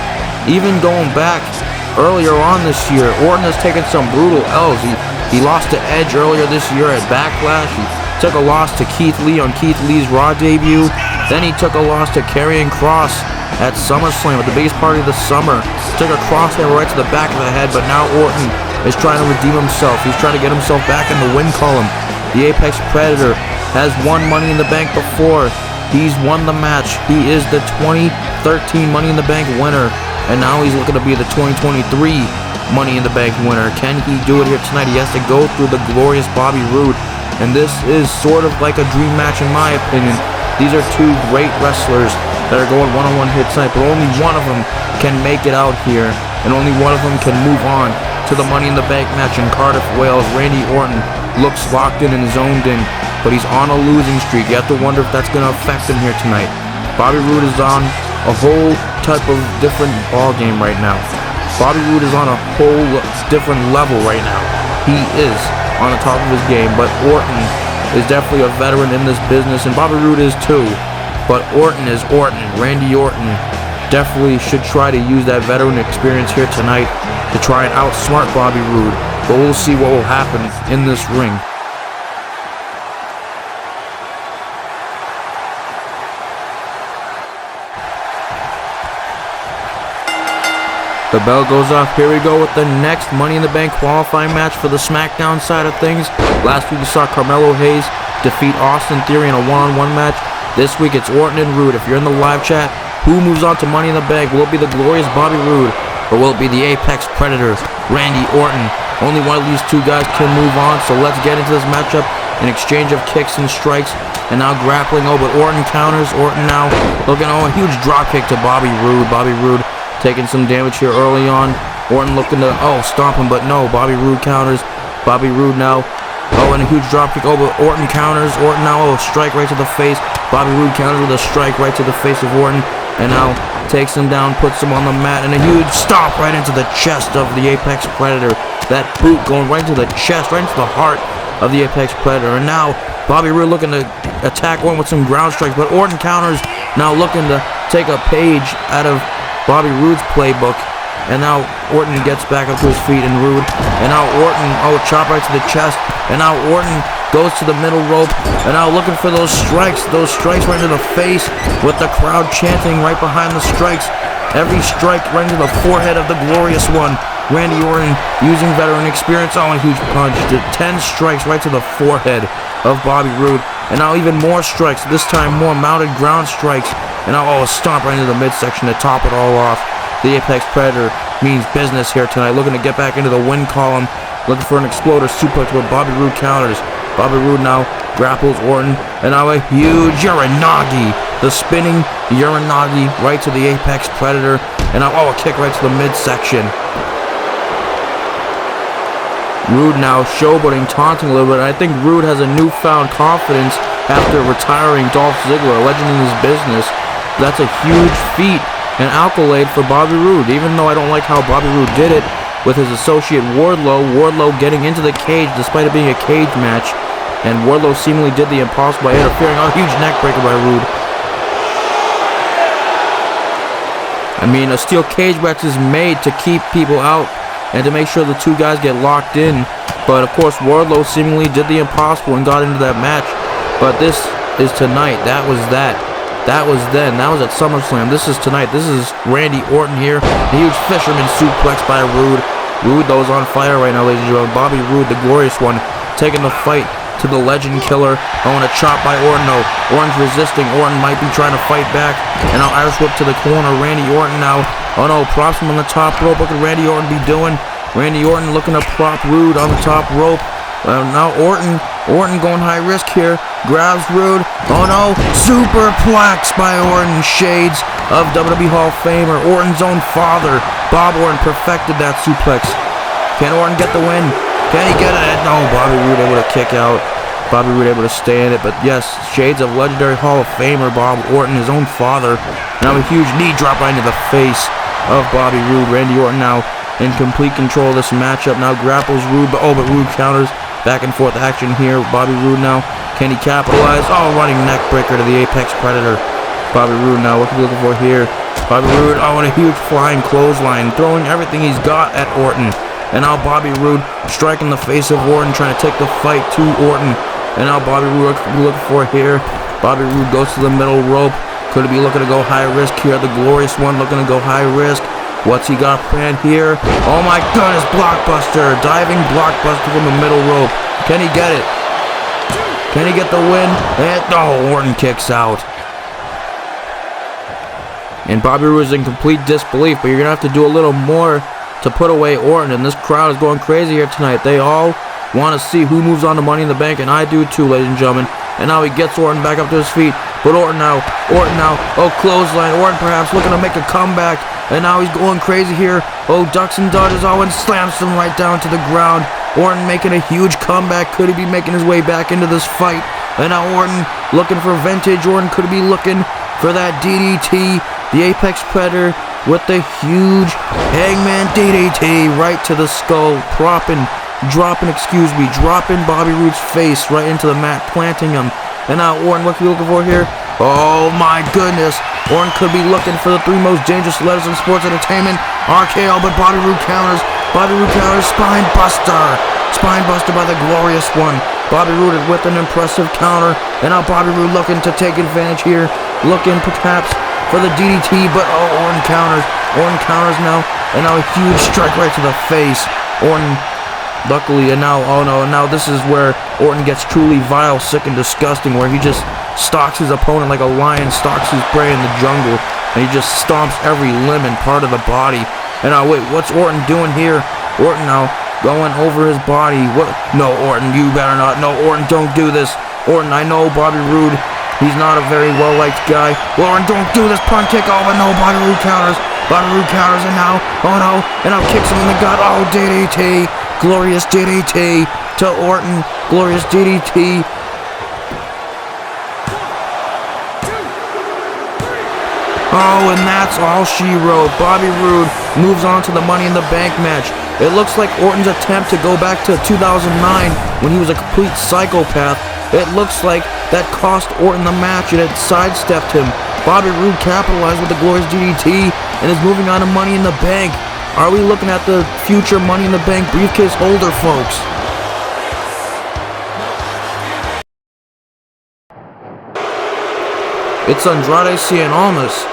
even going back earlier on this year. Orton has taken some brutal L's. He lost to Edge earlier this year at Backlash. He took a loss to Keith Lee on Keith Lee's Raw debut. Then he took a loss to Karrion Kross at SummerSlam, at the biggest party of the summer. Took a crosshair right to the back of the head, but now Orton is trying to redeem himself. He's trying to get himself back in the win column. The Apex Predator has won Money in the Bank before. He's won the match. He is the 2013 Money in the Bank winner, and now he's looking to be the 2023 Money in the Bank winner. Can he do it here tonight? He has to go through the glorious Bobby Roode, and this is sort of like a dream match in my opinion. These are two great wrestlers that are going one-on-one here tonight, but only one of them can make it out here, and only one of them can move on to the Money in the Bank match in Cardiff, Wales. Randy Orton looks locked in and zoned in, but he's on a losing streak. You have to wonder if that's going to affect him here tonight. Bobby Roode is on a whole type of different ball game right now. Bobby Roode is on a whole different level right now. He is on the top of his game, but Orton is definitely a veteran in this business, and Bobby Roode is too. But Orton is Orton. Randy Orton definitely should try to use that veteran experience here tonight to try and outsmart Bobby Roode. But we'll see what will happen in this ring. The bell goes off. Here we go with the next Money in the Bank qualifying match for the Smackdown side of things. Last week we saw Carmelo Hayes defeat Austin Theory in a one-on-one match. This week it's Orton and Roode. If you're in the live chat, who moves on to Money in the Bank? Will it be the glorious Bobby Roode, or will it be the Apex Predator, Randy Orton? Only one of these two guys can move on, so let's get into this matchup. An exchange of kicks and strikes, and now grappling. Oh, but Orton counters. Orton now looking, a huge drop kick to Bobby Roode. Bobby Roode taking some damage here early on. Orton looking to, stomp him, but no. Bobby Roode counters. Bobby Roode now, and a huge drop kick. Oh, but Orton counters. Orton now, strike right to the face. Bobby Roode counters with a strike right to the face of Orton, and now takes him down, puts him on the mat, and a huge stomp right into the chest of the Apex Predator. That boot going right into the chest, right into the heart of the Apex Predator. And now Bobby Roode looking to attack Orton with some ground strikes, but Orton counters, now looking to take a page out of Bobby Roode's playbook. And now Orton gets back up to his feet, and Roode, and now Orton, chop right to the chest, and now Orton goes to the middle rope, and now looking for those strikes right into the face, with the crowd chanting right behind the strikes. Every strike right into the forehead of the glorious one, Randy Orton, using veteran experience. A huge punch. 10 strikes right to the forehead of Bobby Roode, and now even more strikes, this time more mounted ground strikes, and now a stomp right into the midsection to top it all off. The Apex Predator means business here tonight, looking to get back into the win column, looking for an exploder suplex, but Bobby Roode counters. Bobby Roode now grapples Orton, and now a huge Uranagi, the spinning Uranagi right to the Apex Predator, and now a kick right to the midsection. Roode now showboating, taunting a little bit. I think Roode has a newfound confidence after retiring Dolph Ziggler, a legend in his business. That's a huge feat and accolade for Bobby Roode, even though I don't like how Bobby Roode did it with his associate Wardlow. Wardlow getting into the cage despite it being a cage match, and Wardlow seemingly did the impossible by interfering. A huge neck breaker by Roode. I mean, a steel cage match is made to keep people out and to make sure the two guys get locked in, but of course Wardlow seemingly did the impossible and got into that match. But this is tonight. That was that. That was then. That was at SummerSlam. This is tonight. This is Randy Orton here. A huge fisherman suplex by Roode. Roode, though, is on fire right now, ladies and gentlemen. Bobby Roode, the glorious one, taking the fight to the legend killer. A chop by Orton. No, Orton's resisting. Orton might be trying to fight back. And now Irish whip to the corner. Randy Orton now. Props him on the top rope. What could Randy Orton be doing? Randy Orton looking to prop Roode on the top rope. Now Orton going high risk here. Grabs Roode. Superplex by Orton. Shades of WWE Hall of Famer, Orton's own father, Bob Orton, perfected that suplex. Can Orton get the win? Can he get it? No, Bobby Roode able to kick out. Bobby Roode able to stay in it. But yes, shades of legendary Hall of Famer Bob Orton, his own father. Now a huge knee drop right into the face of Bobby Roode. Randy Orton now in complete control of this matchup. Now grapples Roode, but Roode counters. Back and forth action here. Bobby Roode now. Can he capitalize? Running neck breaker to the Apex Predator. Bobby Roode now. What are we looking for here? Bobby Roode, and a huge flying clothesline, throwing everything he's got at Orton. And now Bobby Roode striking the face of Orton, trying to take the fight to Orton. And now Bobby Roode, what are we looking for here? Bobby Roode goes to the middle rope. Could he be looking to go high risk here? The glorious one looking to go high risk. What's he got planned here? Oh my goodness, blockbuster. Diving blockbuster from the middle rope. Can he get it? Can he get the win? And Orton kicks out. And Bobby Roode is in complete disbelief, but you're going to have to do a little more to put away Orton. And this crowd is going crazy here tonight. They all want to see who moves on to Money in the Bank, and I do too, ladies and gentlemen. And now he gets Orton back up to his feet. But Orton now. Clothesline. Orton perhaps looking to make a comeback. And now he's going crazy here. Ducks and dodges. And slams him right down to the ground. Orton making a huge comeback. Could he be making his way back into this fight? And now Orton looking for vintage. Orton could be looking for that DDT. The Apex Predator with the huge Hangman DDT right to the skull. Dropping Bobby Roode's face right into the mat, planting him. And now Orton, what are we looking for here? Oh my goodness. Orton could be looking for the three most dangerous letters in sports entertainment. RKO, but Bobby Roode counters. Spine buster. Spine buster by the glorious one. Bobby Roode with an impressive counter. And now Bobby Roode looking to take advantage here. Looking perhaps for the DDT, but Orton counters. Orton counters now. and now a huge strike right to the face. Orton, luckily, and now, oh no, now this is where Orton gets truly vile, sick, and disgusting, where he just stalks his opponent like a lion stalks his prey in the jungle, and he just stomps every limb and part of the body. And now, wait, what's Orton doing here? Orton now going over his body. What? No, Orton, you better not. No, Orton, don't do this. Orton, I know Bobby Roode, he's not a very well-liked guy. Orton, don't do this punt kick. Oh, but no, Bobby Roode counters. Bobby Roode counters, and now, oh no, and now kicks him in the gut. Oh, DDT. Glorious DDT to Orton. Glorious DDT. Oh, and that's all she wrote. Bobby Roode moves on to the Money in the Bank match. It looks like Orton's attempt to go back to 2009 when he was a complete psychopath. It looks like that cost Orton the match and it sidestepped him. Bobby Roode capitalized with the glorious DDT and is moving on to Money in the Bank. Are we looking at the future Money in the Bank briefcase holder, folks? It's Andrade Cien Almas.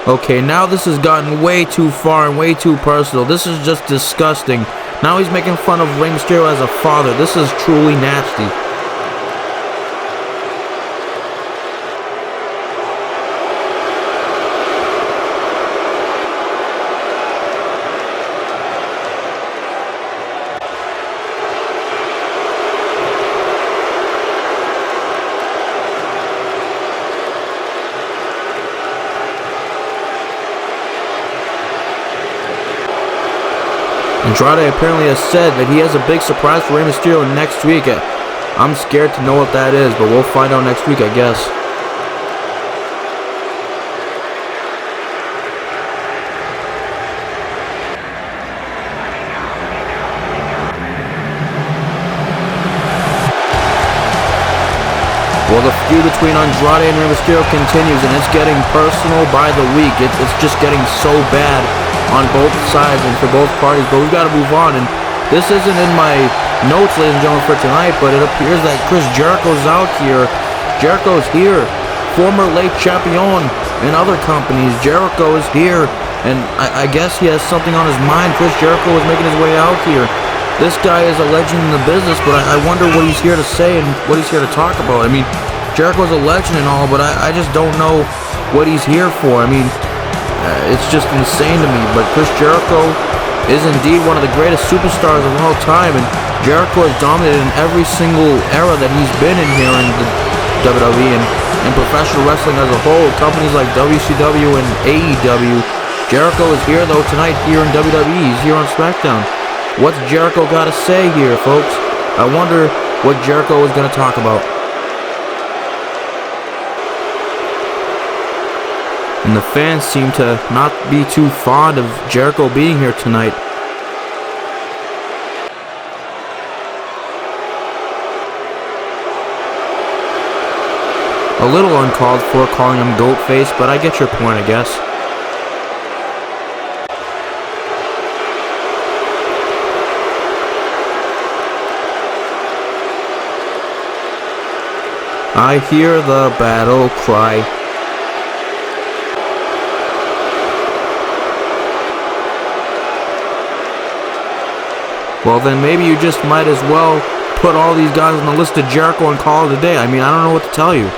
Okay, now this has gotten way too far and way too personal. This is just disgusting. Now he's making fun of Rey Mysterio as a father. This is truly nasty. Andrade apparently has said that he has a big surprise for Rey Mysterio next week. I'm scared to know what that is, but we'll find out next week, I guess. Well, the feud between Andrade and Rey Mysterio continues, and it's getting personal by the week. It's just getting so bad on both sides and for both parties, but we've got to move on. And this isn't in my notes, ladies and gentlemen, for tonight, but it appears that Chris Jericho's out here. Jericho's here, former late champion in other companies. Jericho is here, and I guess he has something on his mind. Chris Jericho is making his way out here. This guy is a legend in the business, but I wonder what he's here to say and what he's here to talk about. I mean, Jericho's a legend and all, but I just don't know what he's here for. I mean, it's just insane to me, but Chris Jericho is indeed one of the greatest superstars of all time, and Jericho has dominated in every single era that he's been in here in the WWE and professional wrestling as a whole, companies like WCW and AEW. Jericho is here, though, tonight here in WWE. He's here on Smackdown. What's Jericho got to say here, folks? I wonder what Jericho is going to talk about. And the fans seem to not be too fond of Jericho being here tonight. A little uncalled for calling him goat face, but I get your point, I guess. I hear the battle cry. Well, then maybe you just might as well put all these guys on the list of Jericho and call it a day. I mean, I don't know what to tell you.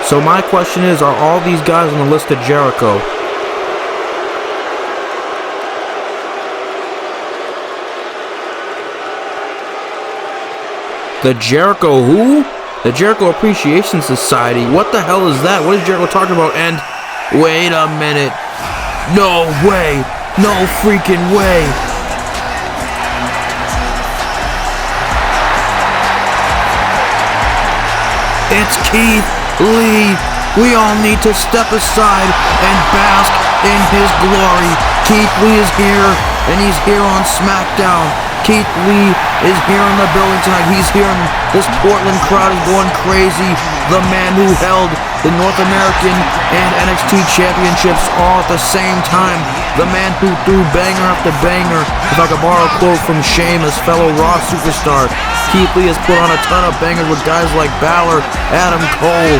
So my question is, are all these guys on the list of Jericho? The Jericho who? The Jericho Appreciation Society. What the hell is that? What is Jericho talking about? And wait a minute. No way. No freaking way. it's Keith Lee. We all need to step aside and bask in his glory. Keith Lee is here, and he's here on Smackdown. Keith Lee is here in the building tonight. He's here, and this Portland crowd is going crazy. The man who held the North American and NXT championships all at the same time. The man who threw banger after banger. If I could borrow a quote from Sheamus, fellow Raw superstar, Keith Lee has put on a ton of bangers with guys like Baszler, Adam Cole,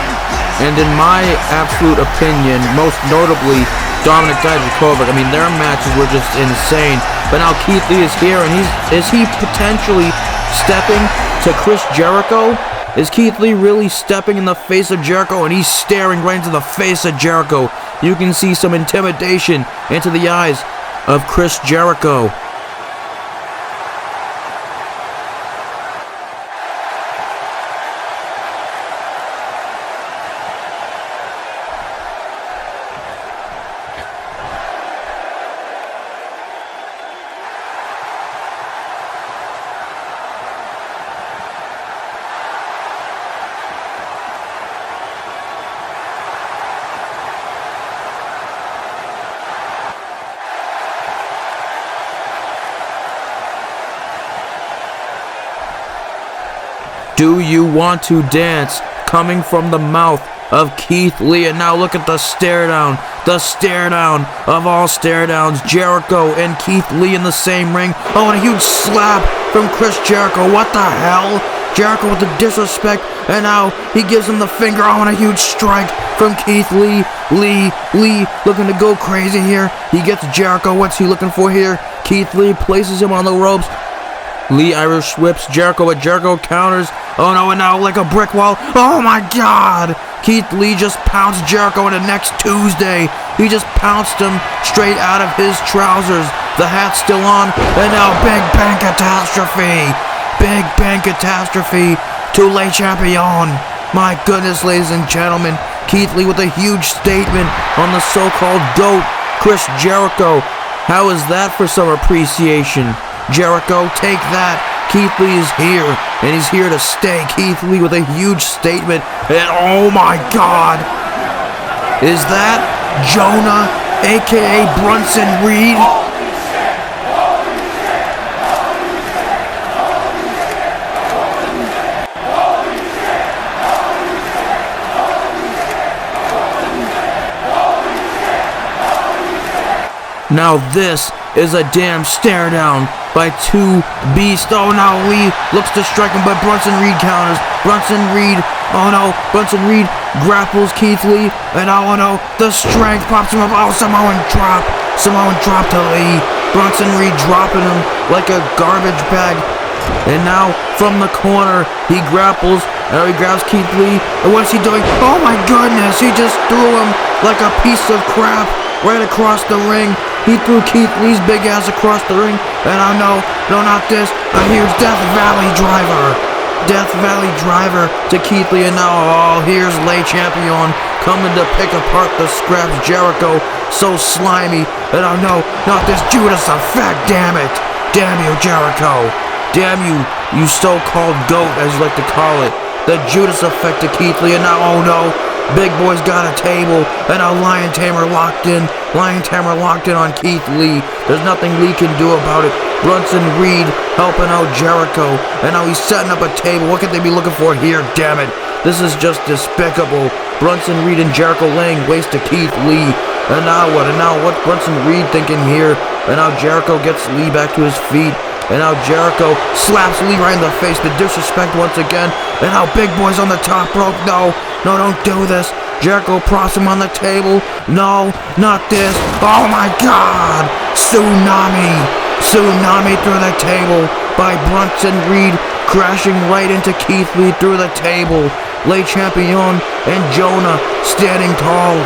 and in my absolute opinion, most notably, Dominic Dijakovic. I mean, their matches were just insane. But now Keith Lee is here, and is he potentially stepping to Chris Jericho? Is Keith Lee really stepping in the face of Jericho? And he's staring right into the face of Jericho. You can see some intimidation into the eyes of Chris Jericho. Do you want to dance? Coming from the mouth of Keith Lee. And now look at the stare down of all stare downs. Jericho and Keith Lee in the same ring. Oh, and a huge slap from Chris Jericho. What the hell? Jericho with the disrespect, and now he gives him the finger. Oh, and a huge strike from Keith Lee. Lee looking to go crazy here. He gets Jericho. What's he looking for here? Keith Lee places him on the ropes. Lee Irish whips Jericho, but Jericho counters. Oh no, and now like a brick wall. Oh my God! Keith Lee just pounced Jericho into next Tuesday. He just pounced him straight out of his trousers. The hat's still on, and now Big Bang Catastrophe. Big Bang Catastrophe to Le Champion. My goodness, ladies and gentlemen. Keith Lee with a huge statement on the so-called GOAT, Chris Jericho. How is that for some appreciation? Jericho, take that. Keith Lee is here, and he's here to stay. Keith Lee with a huge statement, and oh my God, is that Jonah, aka Bronson Reed? Now this is a damn stare down by two beasts. Oh, now Lee looks to strike him, but Bronson Reed counters. Bronson Reed, oh no, Bronson Reed grapples Keith Lee, and oh no, the strength pops him up. Oh, Samoan drop to Lee. Bronson Reed dropping him like a garbage bag. And now from the corner, he grapples, and he grabs Keith Lee, and what's he doing? Oh my goodness, he just threw him like a piece of crap right across the ring. He threw Keith Lee's big ass across the ring, and oh no, not this, a huge Death Valley driver to Keith Lee, and now, oh, here's Le Champion coming to pick apart the scraps. Jericho, so slimy, and oh no, not this Judas effect, damn it, damn you, Jericho, damn you, you so-called GOAT, as you like to call it, the Judas effect to Keith Lee, and now, oh no, Big Boy's got a table, and a Lion Tamer locked in on Keith Lee. There's nothing Lee can do about it. Bronson Reed helping out Jericho, and now he's setting up a table. What could they be looking for here, damn it? This is just despicable. Bronson Reed and Jericho laying waste to Keith Lee. And now what? And now what's Bronson Reed thinking here? And now Jericho gets Lee back to his feet. And now Jericho slaps Lee right in the face. The disrespect once again. And now Big Boy's on the top rope. No, don't do this. Jericho props him on the table. No, not this. Oh my God. Tsunami through the table by Bronson Reed, crashing right into Keith Lee through the table. Le Champion and Jonah standing tall.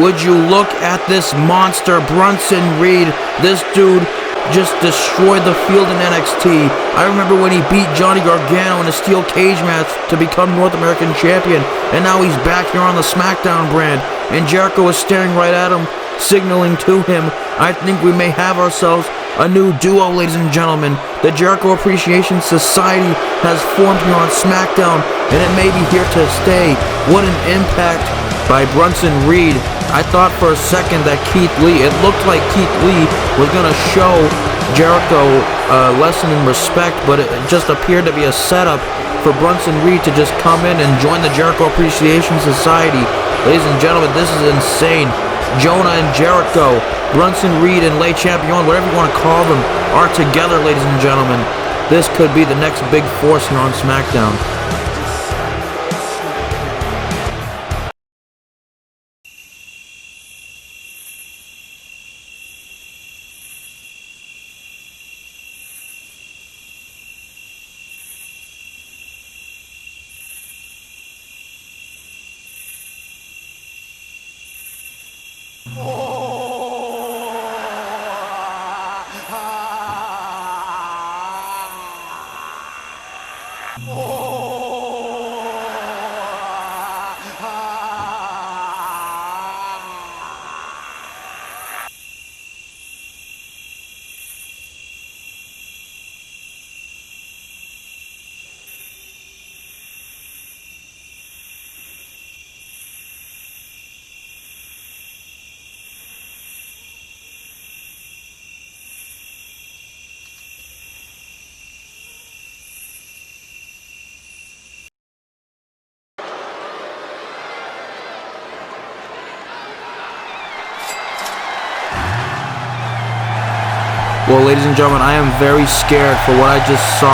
Would you look at this monster, Bronson Reed? This dude just destroyed the field in NXT. I remember when he beat Johnny Gargano in a steel cage match to become North American champion, and now he's back here on the Smackdown brand, and Jericho is staring right at him, signaling to him. I think we may have ourselves a new duo, ladies and gentlemen. The Jericho Appreciation Society has formed here on Smackdown, and it may be here to stay. What an impact by Bronson Reed. I thought for a second that it looked like Keith Lee was going to show Jericho a lesson in respect, but it just appeared to be a setup for Bronson Reed to just come in and join the Jericho Appreciation Society. Ladies and gentlemen, this is insane. Jonah and Jericho, Bronson Reed and Le Champion, whatever you want to call them, are together, ladies and gentlemen. This could be the next big force here on SmackDown. Well, ladies and gentlemen, I am very scared for what I just saw.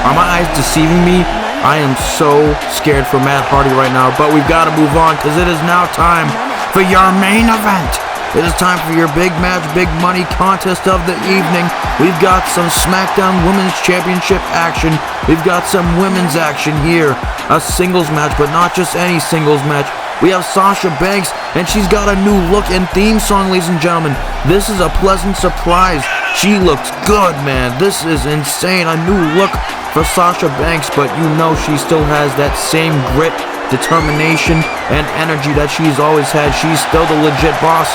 Are my eyes deceiving me? I am so scared for Matt Hardy right now, but we've got to move on because it is now time for your main event. It is time for your big match, big money contest of the evening. We've got some SmackDown Women's Championship action. We've got some women's action here. A singles match, but not just any singles match. We have Sasha Banks, and she's got a new look and theme song, ladies and gentlemen. This is a pleasant surprise. She looks good, man. This is insane. A new look for Sasha Banks, but you know she still has that same grit, determination, and energy that she's always had. She's still the legit boss.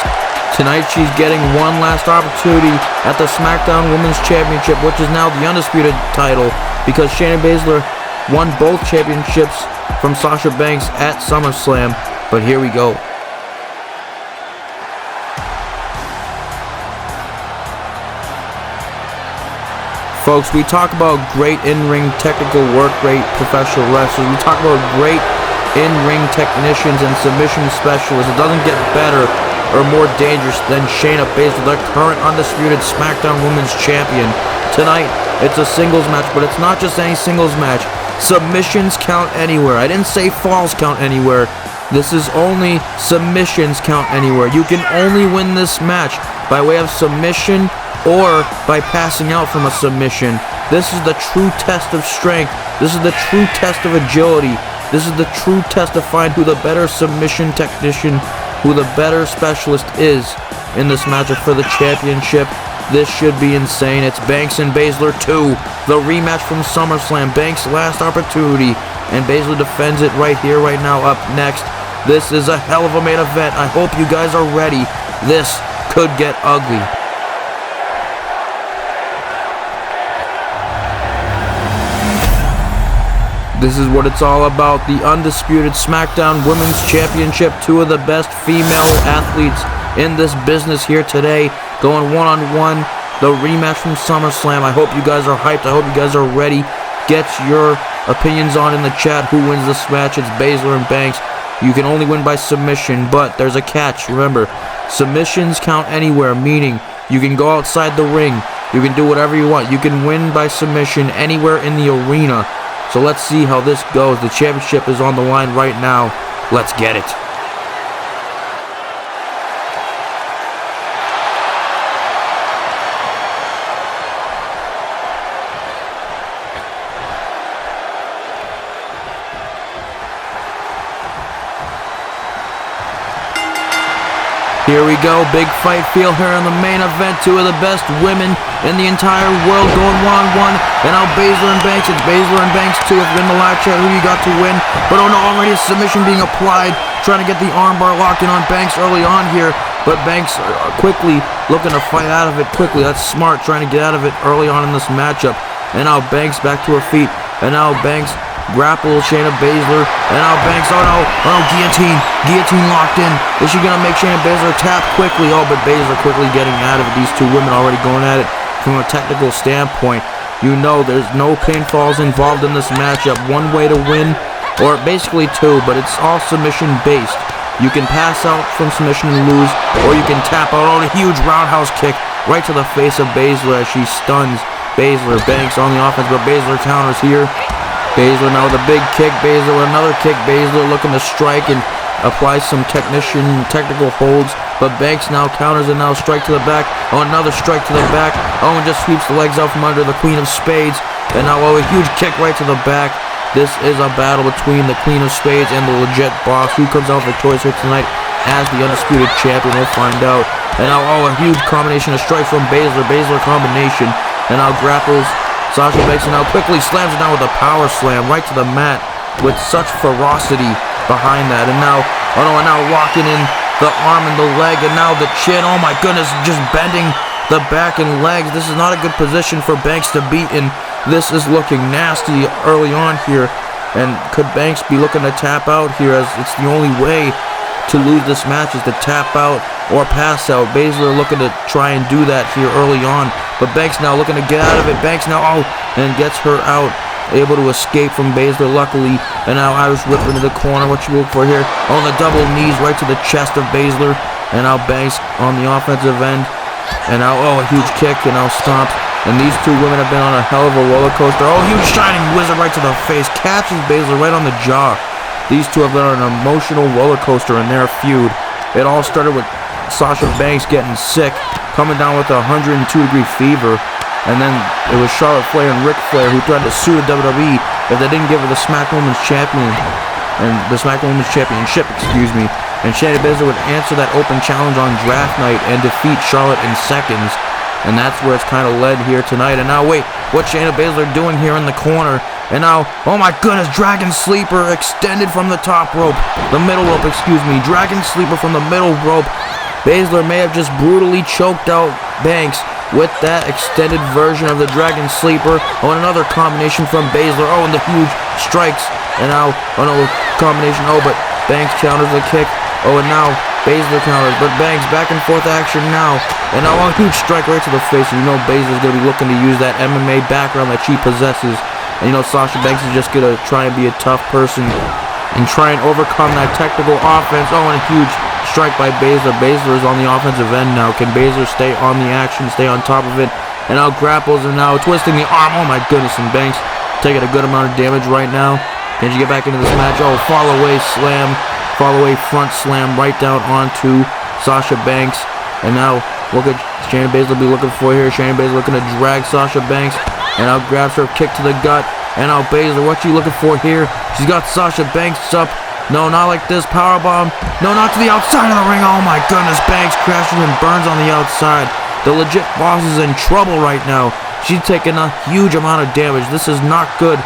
Tonight, she's getting one last opportunity at the SmackDown Women's Championship, which is now the undisputed title, because Shayna Baszler won both championships from Sasha Banks at SummerSlam. But here we go. Folks, we talk about great in-ring technical work rate professional wrestlers. We talk about great in-ring technicians and submission specialists. It doesn't get better or more dangerous than Shayna Baszler, the current undisputed SmackDown Women's Champion. Tonight, it's a singles match, but it's not just any singles match. Submissions count anywhere. I didn't say falls count anywhere. This is only submissions count anywhere. You can only win this match by way of submission or by passing out from a submission. This is the true test of strength. This is the true test of agility. This is the true test to find who the better submission technician, who the better specialist is in this matchup for the championship. This should be insane. It's Banks and Baszler 2, the rematch from SummerSlam. Banks' last opportunity, and Baszler defends it right here, right now. Up next, this is a hell of a main event. I hope you guys are ready. This could get ugly. This is what it's all about. The undisputed SmackDown Women's Championship. Two of the best female athletes in this business here today, going one-on-one. The rematch from SummerSlam. I hope you guys are hyped. I hope you guys are ready. Get your opinions on in the chat. Who wins this match? It's Baszler and Banks. You can only win by submission, but there's a catch. Remember, submissions count anywhere, meaning you can go outside the ring. You can do whatever you want. You can win by submission anywhere in the arena. So let's see how this goes. The championship is on the line right now. Let's get it. Here we go, big fight feel here in the main event. Two of the best women in the entire world going one-on-one. And now Baszler and Banks. It's Baszler and Banks 2. If you're in the live chat, who you got to win? But oh no, already a submission being applied. Trying to get the armbar locked in on Banks early on here. but Banks quickly looking to fight out of it quickly. That's smart, trying to get out of it early on in this matchup. And now Banks back to her feet, and now Banks grapples Shayna Baszler, and now Banks, oh no, guillotine locked in. Is she gonna make Shayna Baszler tap quickly? Oh, but Baszler quickly getting out of it. These two women already going at it from a technical standpoint. You know there's no pinfalls involved in this matchup. One way to win, or basically two, but it's all submission based. You can pass out from submission and lose, or you can tap out. Oh, a huge roundhouse kick right to the face of Baszler as she stuns Baszler. Banks on the offense, but Baszler counters here. Baszler now with a big kick. Baszler with another kick. Baszler looking to strike and apply some technical holds, but Banks now counters and now strike to the back. Oh, another strike to the back. Oh, and just sweeps the legs out from under the Queen of Spades. And now, oh, a huge kick right to the back. This is a battle between the Queen of Spades and the legit boss. Who comes out victorious here tonight as the undisputed champion? We'll find out. And now, oh, a huge combination of strike from Baszler. Baszler combination. And now grapples Sasha Banks and now quickly slams it down with a power slam right to the mat with such ferocity behind that. And now, oh no, and now locking in the arm and the leg, and now the chin. Oh my goodness, just bending the back and legs. This is not a good position for Banks to beat, and this is looking nasty early on here. And could Banks be looking to tap out here, as it's the only way to lose this match is to tap out or pass out. Baszler looking to try and do that here early on, but Banks now looking to get out of it. Banks now, oh, and gets her out. Able to escape from Baszler, luckily. And now Irish whip into the corner. What you look for here? On the double knees right to the chest of Baszler. And now Banks on the offensive end. And now, oh, a huge kick, and now stomps. And these two women have been on a hell of a roller coaster. Oh, huge shining wizard right to the face. Catches Baszler right on the jaw. These two have been on an emotional roller coaster in their feud. It all started with Sasha Banks getting sick, coming down with a 102-degree fever. And then it was Charlotte Flair and Ric Flair who threatened to sue the WWE if they didn't give her the SmackDown Women's Championship, And Shayna Baszler would answer that open challenge on draft night and defeat Charlotte in seconds. And that's where it's kind of led here tonight. And now wait, what's Shayna Baszler doing here in the corner? And now, oh my goodness, Dragon Sleeper extended from the top rope. The middle rope, excuse me. Dragon Sleeper from the middle rope. Baszler may have just brutally choked out Banks with that extended version of the Dragon Sleeper. Oh, and another combination from Baszler. Oh, and the huge strikes. And now, oh no, combination. Oh, but Banks counters the kick. Oh, and now Baszler counters. But Banks back and forth action now. And now a huge strike right to the face. And you know Baszler's going to be looking to use that MMA background that she possesses. And you know Sasha Banks is just going to try and be a tough person and try and overcome that technical offense. Oh, and a huge strike by Baszler. Baszler is on the offensive end now. Can Baszler stay on the action, stay on top of it? And now grapples and now twisting the arm. Oh my goodness, and Banks taking a good amount of damage right now. Can she get back into this match? Oh, fall away slam, fall away front slam right down onto Sasha Banks. And now look at Shayna Baszler be looking for here. Shayna Baszler looking to drag Sasha Banks. And now grabs her, kick to the gut. And now Baszler, what you looking for here? She's got Sasha Banks up. No, not like this. Powerbomb. No, not to the outside of the ring. Oh my goodness. Banks crashes and burns on the outside. The legit boss is in trouble right now. She's taking a huge amount of damage. This is not good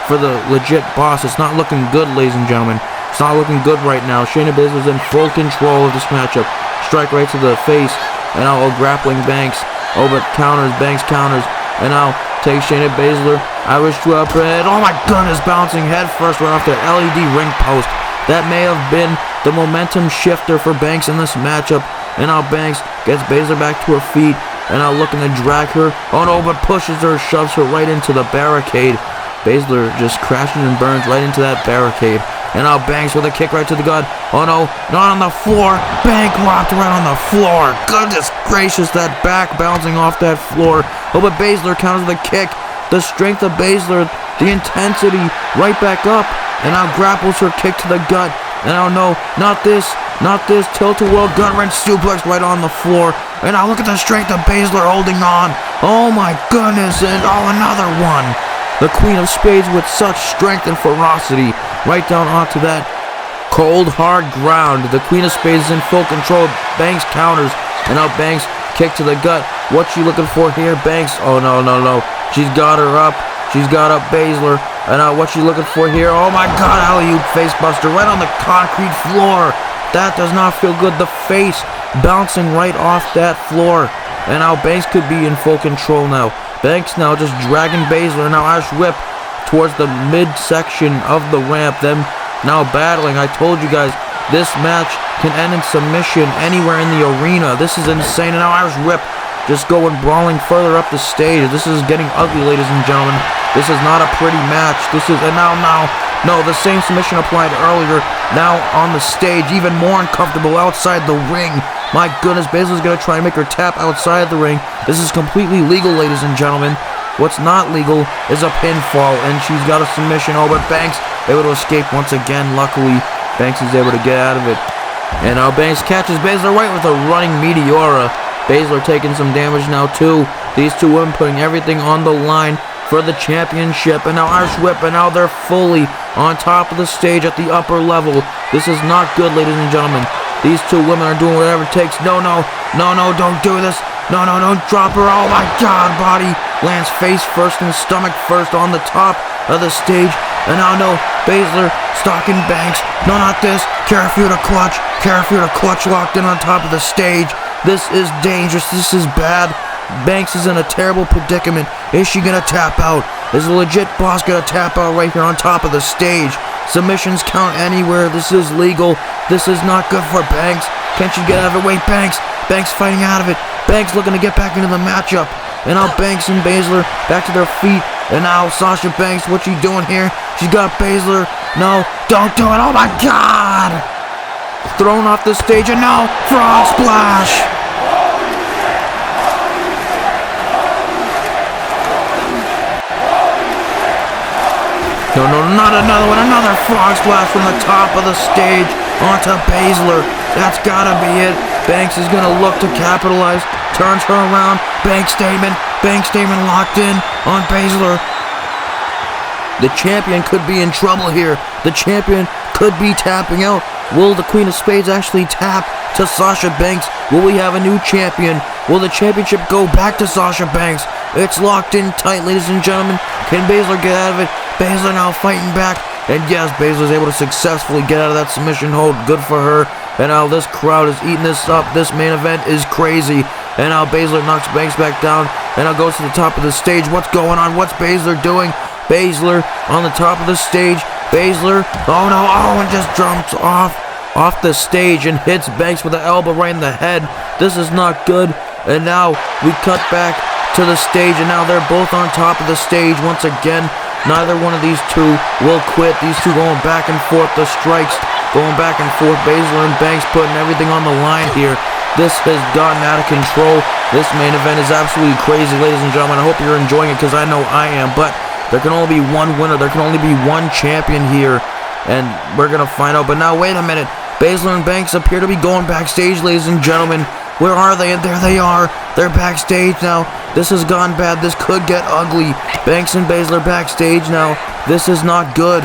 for the legit boss. It's not looking good, ladies and gentlemen. It's not looking good right now. Shayna Baszler's in full control of this matchup. Strike right to the face. And now grappling Banks. Oh, but counters. Banks counters. And now takes Shayna Baszler. Irish whip head. Oh my goodness, bouncing head first right off the LED ring post. That may have been the momentum shifter for Banks in this matchup. And now Banks gets Baszler back to her feet. And now looking to drag her. Oh no, but pushes her, shoves her right into the barricade. Baszler just crashes and burns right into that barricade. And now Banks with a kick right to the gut. Oh no, not on the floor. Bank locked right on the floor. Goodness gracious, that back bouncing off that floor. Oh, but Baszler counters the kick. The strength of Baszler, the intensity, right back up. And now grapples her kick to the gut. And now no, not this. Tilt-a-whirl gut wrench suplex right on the floor. And now look at the strength of Baszler holding on. Oh my goodness, and oh, another one. The Queen of Spades with such strength and ferocity right down onto that cold, hard ground. The Queen of Spades is in full control. Banks counters, and now Banks kick to the gut. What she looking for here? Banks, oh no. She's got her up. She's got up Baszler. And now what she looking for here? Oh my god, alley-oop face buster right on the concrete floor. That does not feel good. The face bouncing right off that floor. And now Banks could be in full control now. Banks now just dragging Baszler. Now Irish whip towards the midsection of the ramp. Them now battling. I told you guys, this match can end in submission anywhere in the arena. This is insane. And now Irish whip just going brawling further up the stage. This is getting ugly, ladies and gentlemen. This is not a pretty match. This is, and now, no, the same submission applied earlier. Now on the stage, even more uncomfortable outside the ring. My goodness, Baszler's gonna try and make her tap outside the ring. This is completely legal, ladies and gentlemen. What's not legal is a pinfall, and she's got a submission. Oh, but Banks able to escape once again. Luckily, Banks is able to get out of it. And now Banks catches Baszler right with a running Meteora. Baszler taking some damage now too. These two women putting everything on the line for the championship. And now Irish whip, and now they're fully on top of the stage at the upper level. This is not good, ladies and gentlemen. These two women are doing whatever it takes. No, don't do this. No, don't drop her. Oh my God, body lands face first and stomach first on the top of the stage. And now no, Baszler stalking Banks. No, not this. Careful to clutch. Locked in on top of the stage. This is dangerous. This is bad. Banks is in a terrible predicament. Is she gonna tap out? Is the legit boss gonna tap out right here on top of the stage? Submissions count anywhere. This is legal. This is not good for Banks. Can she get out of it? Wait, Banks fighting out of it. Banks looking to get back into the matchup. And now Banks and Baszler back to their feet. And now Sasha Banks, what's she doing here? She's got Baszler. No, don't do it. Oh my God! Thrown off the stage, and now frog splash. No, not another one. Another frog splash from the top of the stage onto Baszler. That's gotta be it. Banks is gonna look to capitalize. Turns her around. Banks statement locked in on Baszler. The champion could be in trouble here. The champion could be tapping out. Will the Queen of Spades actually tap to Sasha Banks? Will we have a new champion? Will the championship go back to Sasha Banks? It's locked in tight, ladies and gentlemen. Can Baszler get out of it? Baszler now fighting back. And yes, Baszler's able to successfully get out of that submission hold. Good for her. And now this crowd is eating this up. This main event is crazy. And now Baszler knocks Banks back down. And now goes to the top of the stage. What's going on? What's Baszler doing? Baszler on the top of the stage. Baszler, oh no, and just jumps off the stage and hits Banks with an elbow right in the head. This is not good. And now we cut back to the stage, and now they're both on top of the stage once again. Neither one of these two will quit. These two going back and forth, the strikes going back and forth. Baszler and Banks putting everything on the line here. This has gotten out of control. This main event is absolutely crazy, ladies and gentlemen. I hope you're enjoying it, because I know I am. But there can only be one winner. There can only be one champion here. And we're going to find out. But now, wait a minute. Baszler and Banks appear to be going backstage, ladies and gentlemen. Where are they? And there they are. They're backstage now. This has gone bad. This could get ugly. Banks and Baszler backstage now. This is not good.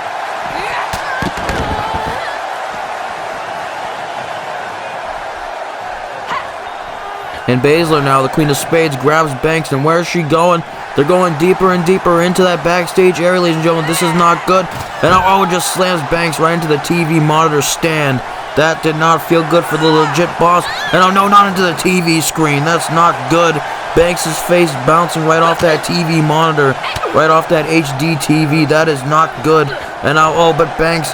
And Baszler now, the Queen of Spades, grabs Banks. And where is she going? They're going deeper and deeper into that backstage area, ladies and gentlemen. This is not good. And just slams Banks right into the TV monitor stand. That did not feel good for the legit boss. And no, not into the TV screen. That's not good. Banks' face bouncing right off that TV monitor. Right off that HD TV. That is not good. And now, but Banks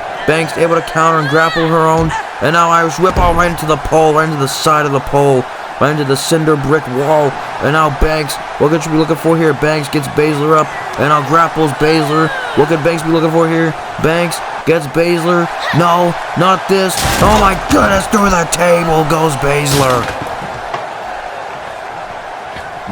able to counter and grapple her own. And now Irish whip all right into the pole, right into the side of the pole. Right into the cinder brick wall. And now Banks, what could you be looking for here? Banks gets Baszler up, and now grapples Baszler. What could Banks be looking for here? Banks gets Baszler. No, not this. Oh my goodness, through the table goes Baszler.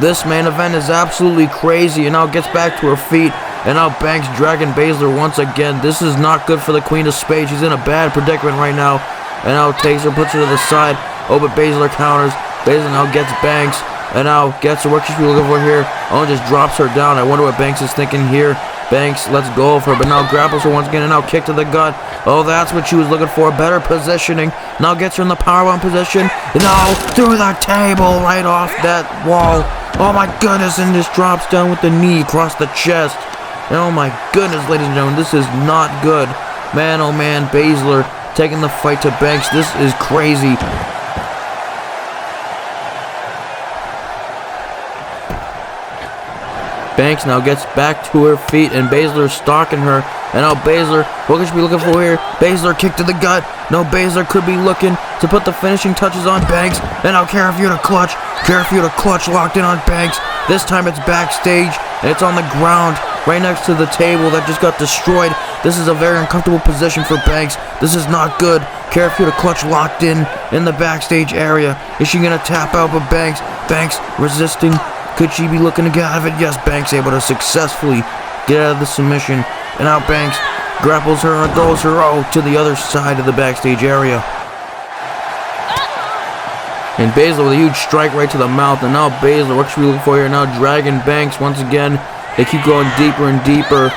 This main event is absolutely crazy, and now gets back to her feet. And now Banks dragging Baszler once again. This is not good for the Queen of Spades. She's in a bad predicament right now. And now takes her, puts her to the side. Oh, but Baszler counters. Baszler now gets Banks, and now gets her. What she's looking for here? Just drops her down. I wonder what Banks is thinking here. Banks lets go of her, but now grapples her once again, and now kick to the gut. Oh, that's what she was looking for. Better positioning. Now gets her in the powerbomb position. No, through the table, right off that wall. Oh my goodness, and just drops down with the knee across the chest. Oh my goodness, ladies and gentlemen, this is not good. Man, oh man, Baszler taking the fight to Banks. This is crazy. Banks now gets back to her feet, and Baszler is stalking her. And now Baszler, what could she be looking for here? Baszler kick to the gut. No, Baszler could be looking to put the finishing touches on Banks. And now Karafuda clutch. Karafuda clutch locked in on Banks. This time it's backstage, and it's on the ground right next to the table that just got destroyed. This is a very uncomfortable position for Banks. This is not good. Karafuda clutch locked in the backstage area. Is she going to tap out? But Banks resisting. Could she be looking to get out of it? Yes, Banks able to successfully get out of the submission. And now Banks grapples her and throws her to the other side of the backstage area. And Baszler with a huge strike right to the mouth. And now Baszler, what should we look for here? Now dragging Banks once again. They keep going deeper and deeper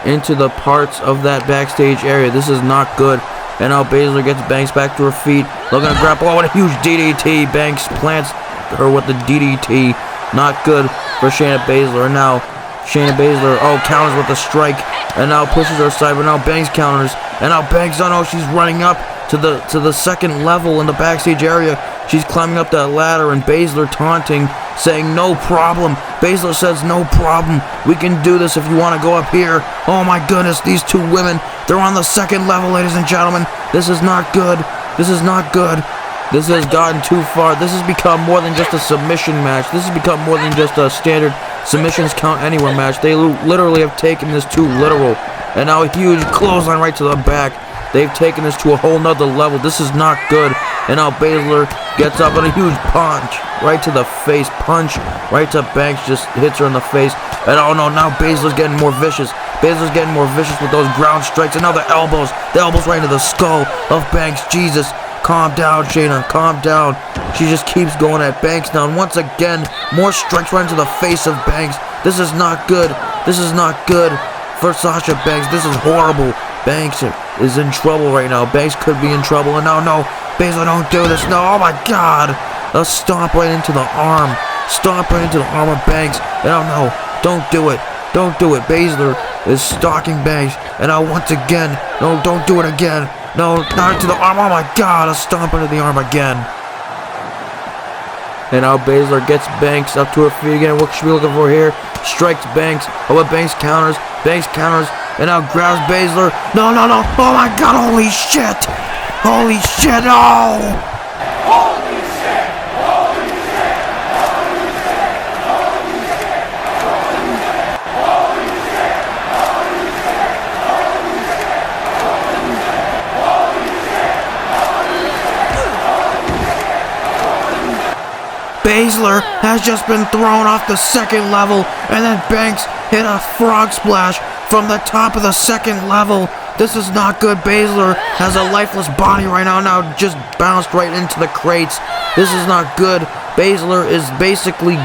into the parts of that backstage area. This is not good. And now Baszler gets Banks back to her feet. Looking to grapple. Oh, what a huge DDT. Banks plants her with the DDT. Not good for Shayna Baszler. And now Shayna Baszler, counters with a strike. And now pushes her aside. But now Banks counters. And now Banks, she's running up to the second level in the backstage area. She's climbing up that ladder, and Baszler taunting, saying no problem. Baszler says no problem. We can do this if you want to go up here. Oh my goodness, these two women, they're on the second level, ladies and gentlemen. This is not good. This is not good. This has gotten too far. This has become more than just a submission match. This has become more than just a standard submissions count anywhere match. They literally have taken this too literal. And now a huge clothesline right to the back. They've taken this to a whole nother level. This is not good. And now Baszler gets up with a huge punch right to the face. Punch right to Banks. Just hits her in the face. And oh no, now Baszler's getting more vicious. Baszler's getting more vicious with those ground strikes. And now the elbows. The elbows right into the skull of Banks. Jesus. Calm down, Shayna. Calm down. She just keeps going at Banks now. And once again, more strikes right into the face of Banks. This is not good. This is not good for Sasha Banks. This is horrible. Banks is in trouble right now. Banks could be in trouble. And no, Baszler, don't do this. No, oh my God. A stomp right into the arm. Stomp right into the arm of Banks. And no, don't do it. Don't do it. Baszler is stalking Banks. And now once again, no, don't do it again. No, not into the arm. Oh my God, a stomp into the arm again. And now Baszler gets Banks up to her feet again. What should we be looking for here? Strikes Banks. Oh, but Banks counters. Banks counters. And now grabs Baszler. No. Oh my God, holy shit. Holy shit, no. Holy shit! Holy shit! Holy shit! Holy shit! Holy shit! Holy shit! Holy shit! Holy shit! Baszler has just been thrown off the second level, and then Banks hit a frog splash from the top of the second level. This is not good. Baszler has a lifeless body right now, just bounced right into the crates. This is not good. Baszler is basically,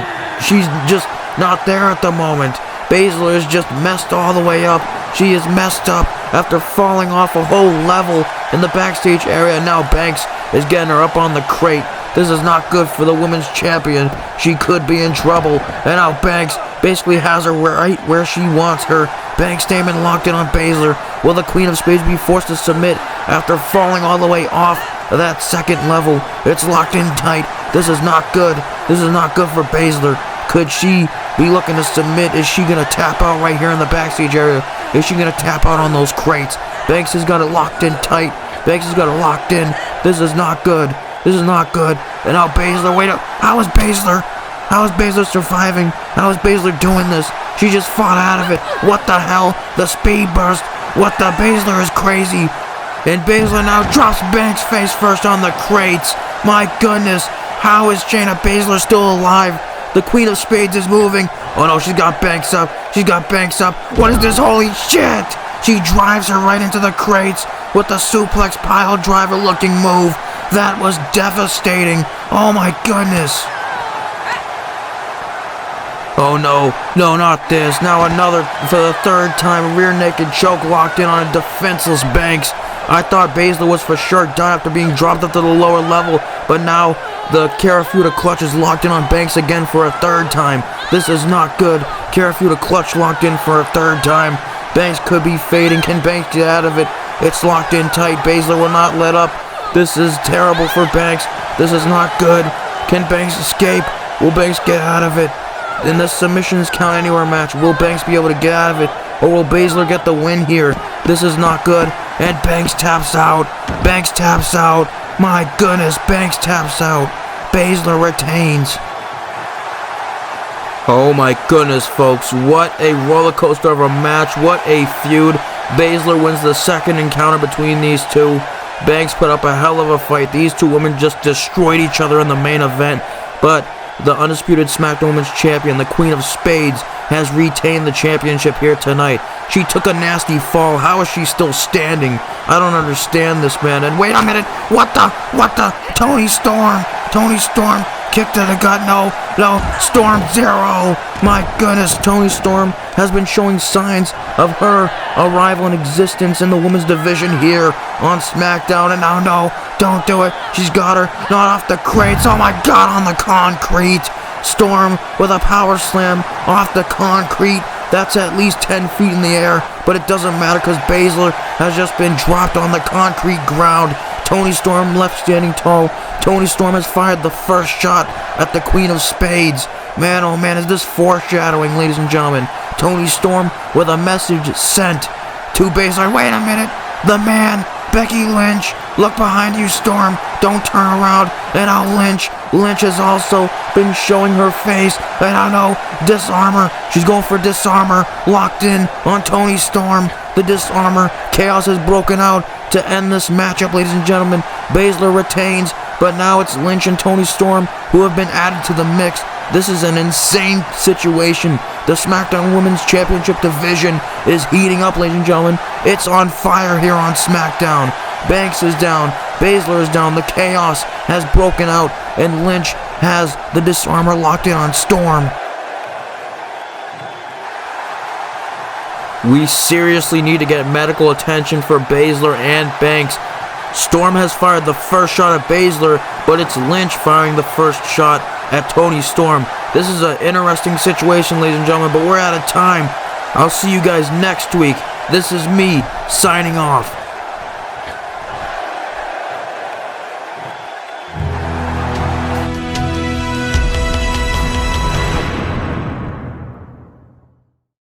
she's just not there at the moment. Baszler is just messed all the way up. She is messed up after falling off a whole level in the backstage area. Now Banks is getting her up on the crate. This is not good for the women's champion. She could be in trouble. And now Banks basically has her right where she wants her. Banks statement locked in on Baszler. Will the Queen of Spades be forced to submit after falling all the way off that second level? It's locked in tight. This is not good. This is not good for Baszler. Could she be looking to submit? Is she going to tap out right here in the backstage area? Is she going to tap out on those crates? Banks has got it locked in tight. Banks has got it locked in. This is not good. This is not good. And now Baszler, wait up. How is Baszler surviving? How is Baszler doing this? She just fought out of it. What the hell? The speed burst. What the? Baszler is crazy. And Baszler now drops Banks face first on the crates. My goodness. How is Shayna Baszler still alive? The Queen of Spades is moving. Oh no, she's got Banks up. She's got Banks up. What is this? Holy shit! She drives her right into the crates with the suplex pile driver looking move. That was devastating. Oh my goodness. Oh no, not this. Now another, for the third time, rear naked choke locked in on a defenseless Banks. I thought Baszler was for sure done after being dropped up to the lower level, but now the Karafuda clutch is locked in on Banks again for a third time. This is not good. Karafuda clutch locked in for a third time. Banks could be fading. Can Banks get out of it? It's locked in tight. Baszler will not let up. This is terrible for Banks. This is not good. Can Banks escape? Will Banks get out of it? In this submissions count anywhere match, will Banks be able to get out of it? Or will Baszler get the win here? This is not good. And Banks taps out. Banks taps out. My goodness, Banks taps out. Baszler retains. Oh my goodness, folks. What a roller coaster of a match. What a feud. Baszler wins the second encounter between these two. Banks put up a hell of a fight. These two women just destroyed each other in the main event. But the undisputed SmackDown Women's Champion, the Queen of Spades, has retained the championship here tonight. She took a nasty fall. How is she still standing? I don't understand this, man. And wait a minute. What the? Toni Storm kick to the gut. No. Storm 0. My goodness, Toni Storm has been showing signs of her arrival and existence in the women's division here on SmackDown. And now, no, don't do it. She's got her. Not off the crates. Oh my God, on the concrete. Storm with a power slam off the concrete. That's at least 10 feet in the air, but it doesn't matter because Baszler has just been dropped on the concrete ground. Toni Storm left standing tall. Toni Storm has fired the first shot at the Queen of Spades. Man, oh man, is this foreshadowing, ladies and gentlemen. Toni Storm with a message sent to Baszler. Wait a minute. The man, Becky Lynch. Look behind you, Storm. Don't turn around. And now Lynch. Lynch has also been showing her face. And I know, disarmor. She's going for disarmor. Locked in on Toni Storm. The disarmor. Chaos has broken out to end this matchup, ladies and gentlemen. Baszler retains, but now it's Lynch and Toni Storm who have been added to the mix. This is an insane situation. The SmackDown Women's Championship division is heating up, ladies and gentlemen. It's on fire here on SmackDown. Banks is down. Baszler is down. The chaos has broken out, and Lynch has the disarmor locked in on Storm. We seriously need to get medical attention for Baszler and Banks. Storm has fired the first shot at Baszler, but it's Lynch firing the first shot at Toni Storm. This is an interesting situation, ladies and gentlemen, but we're out of time. I'll see you guys next week. This is me, signing off.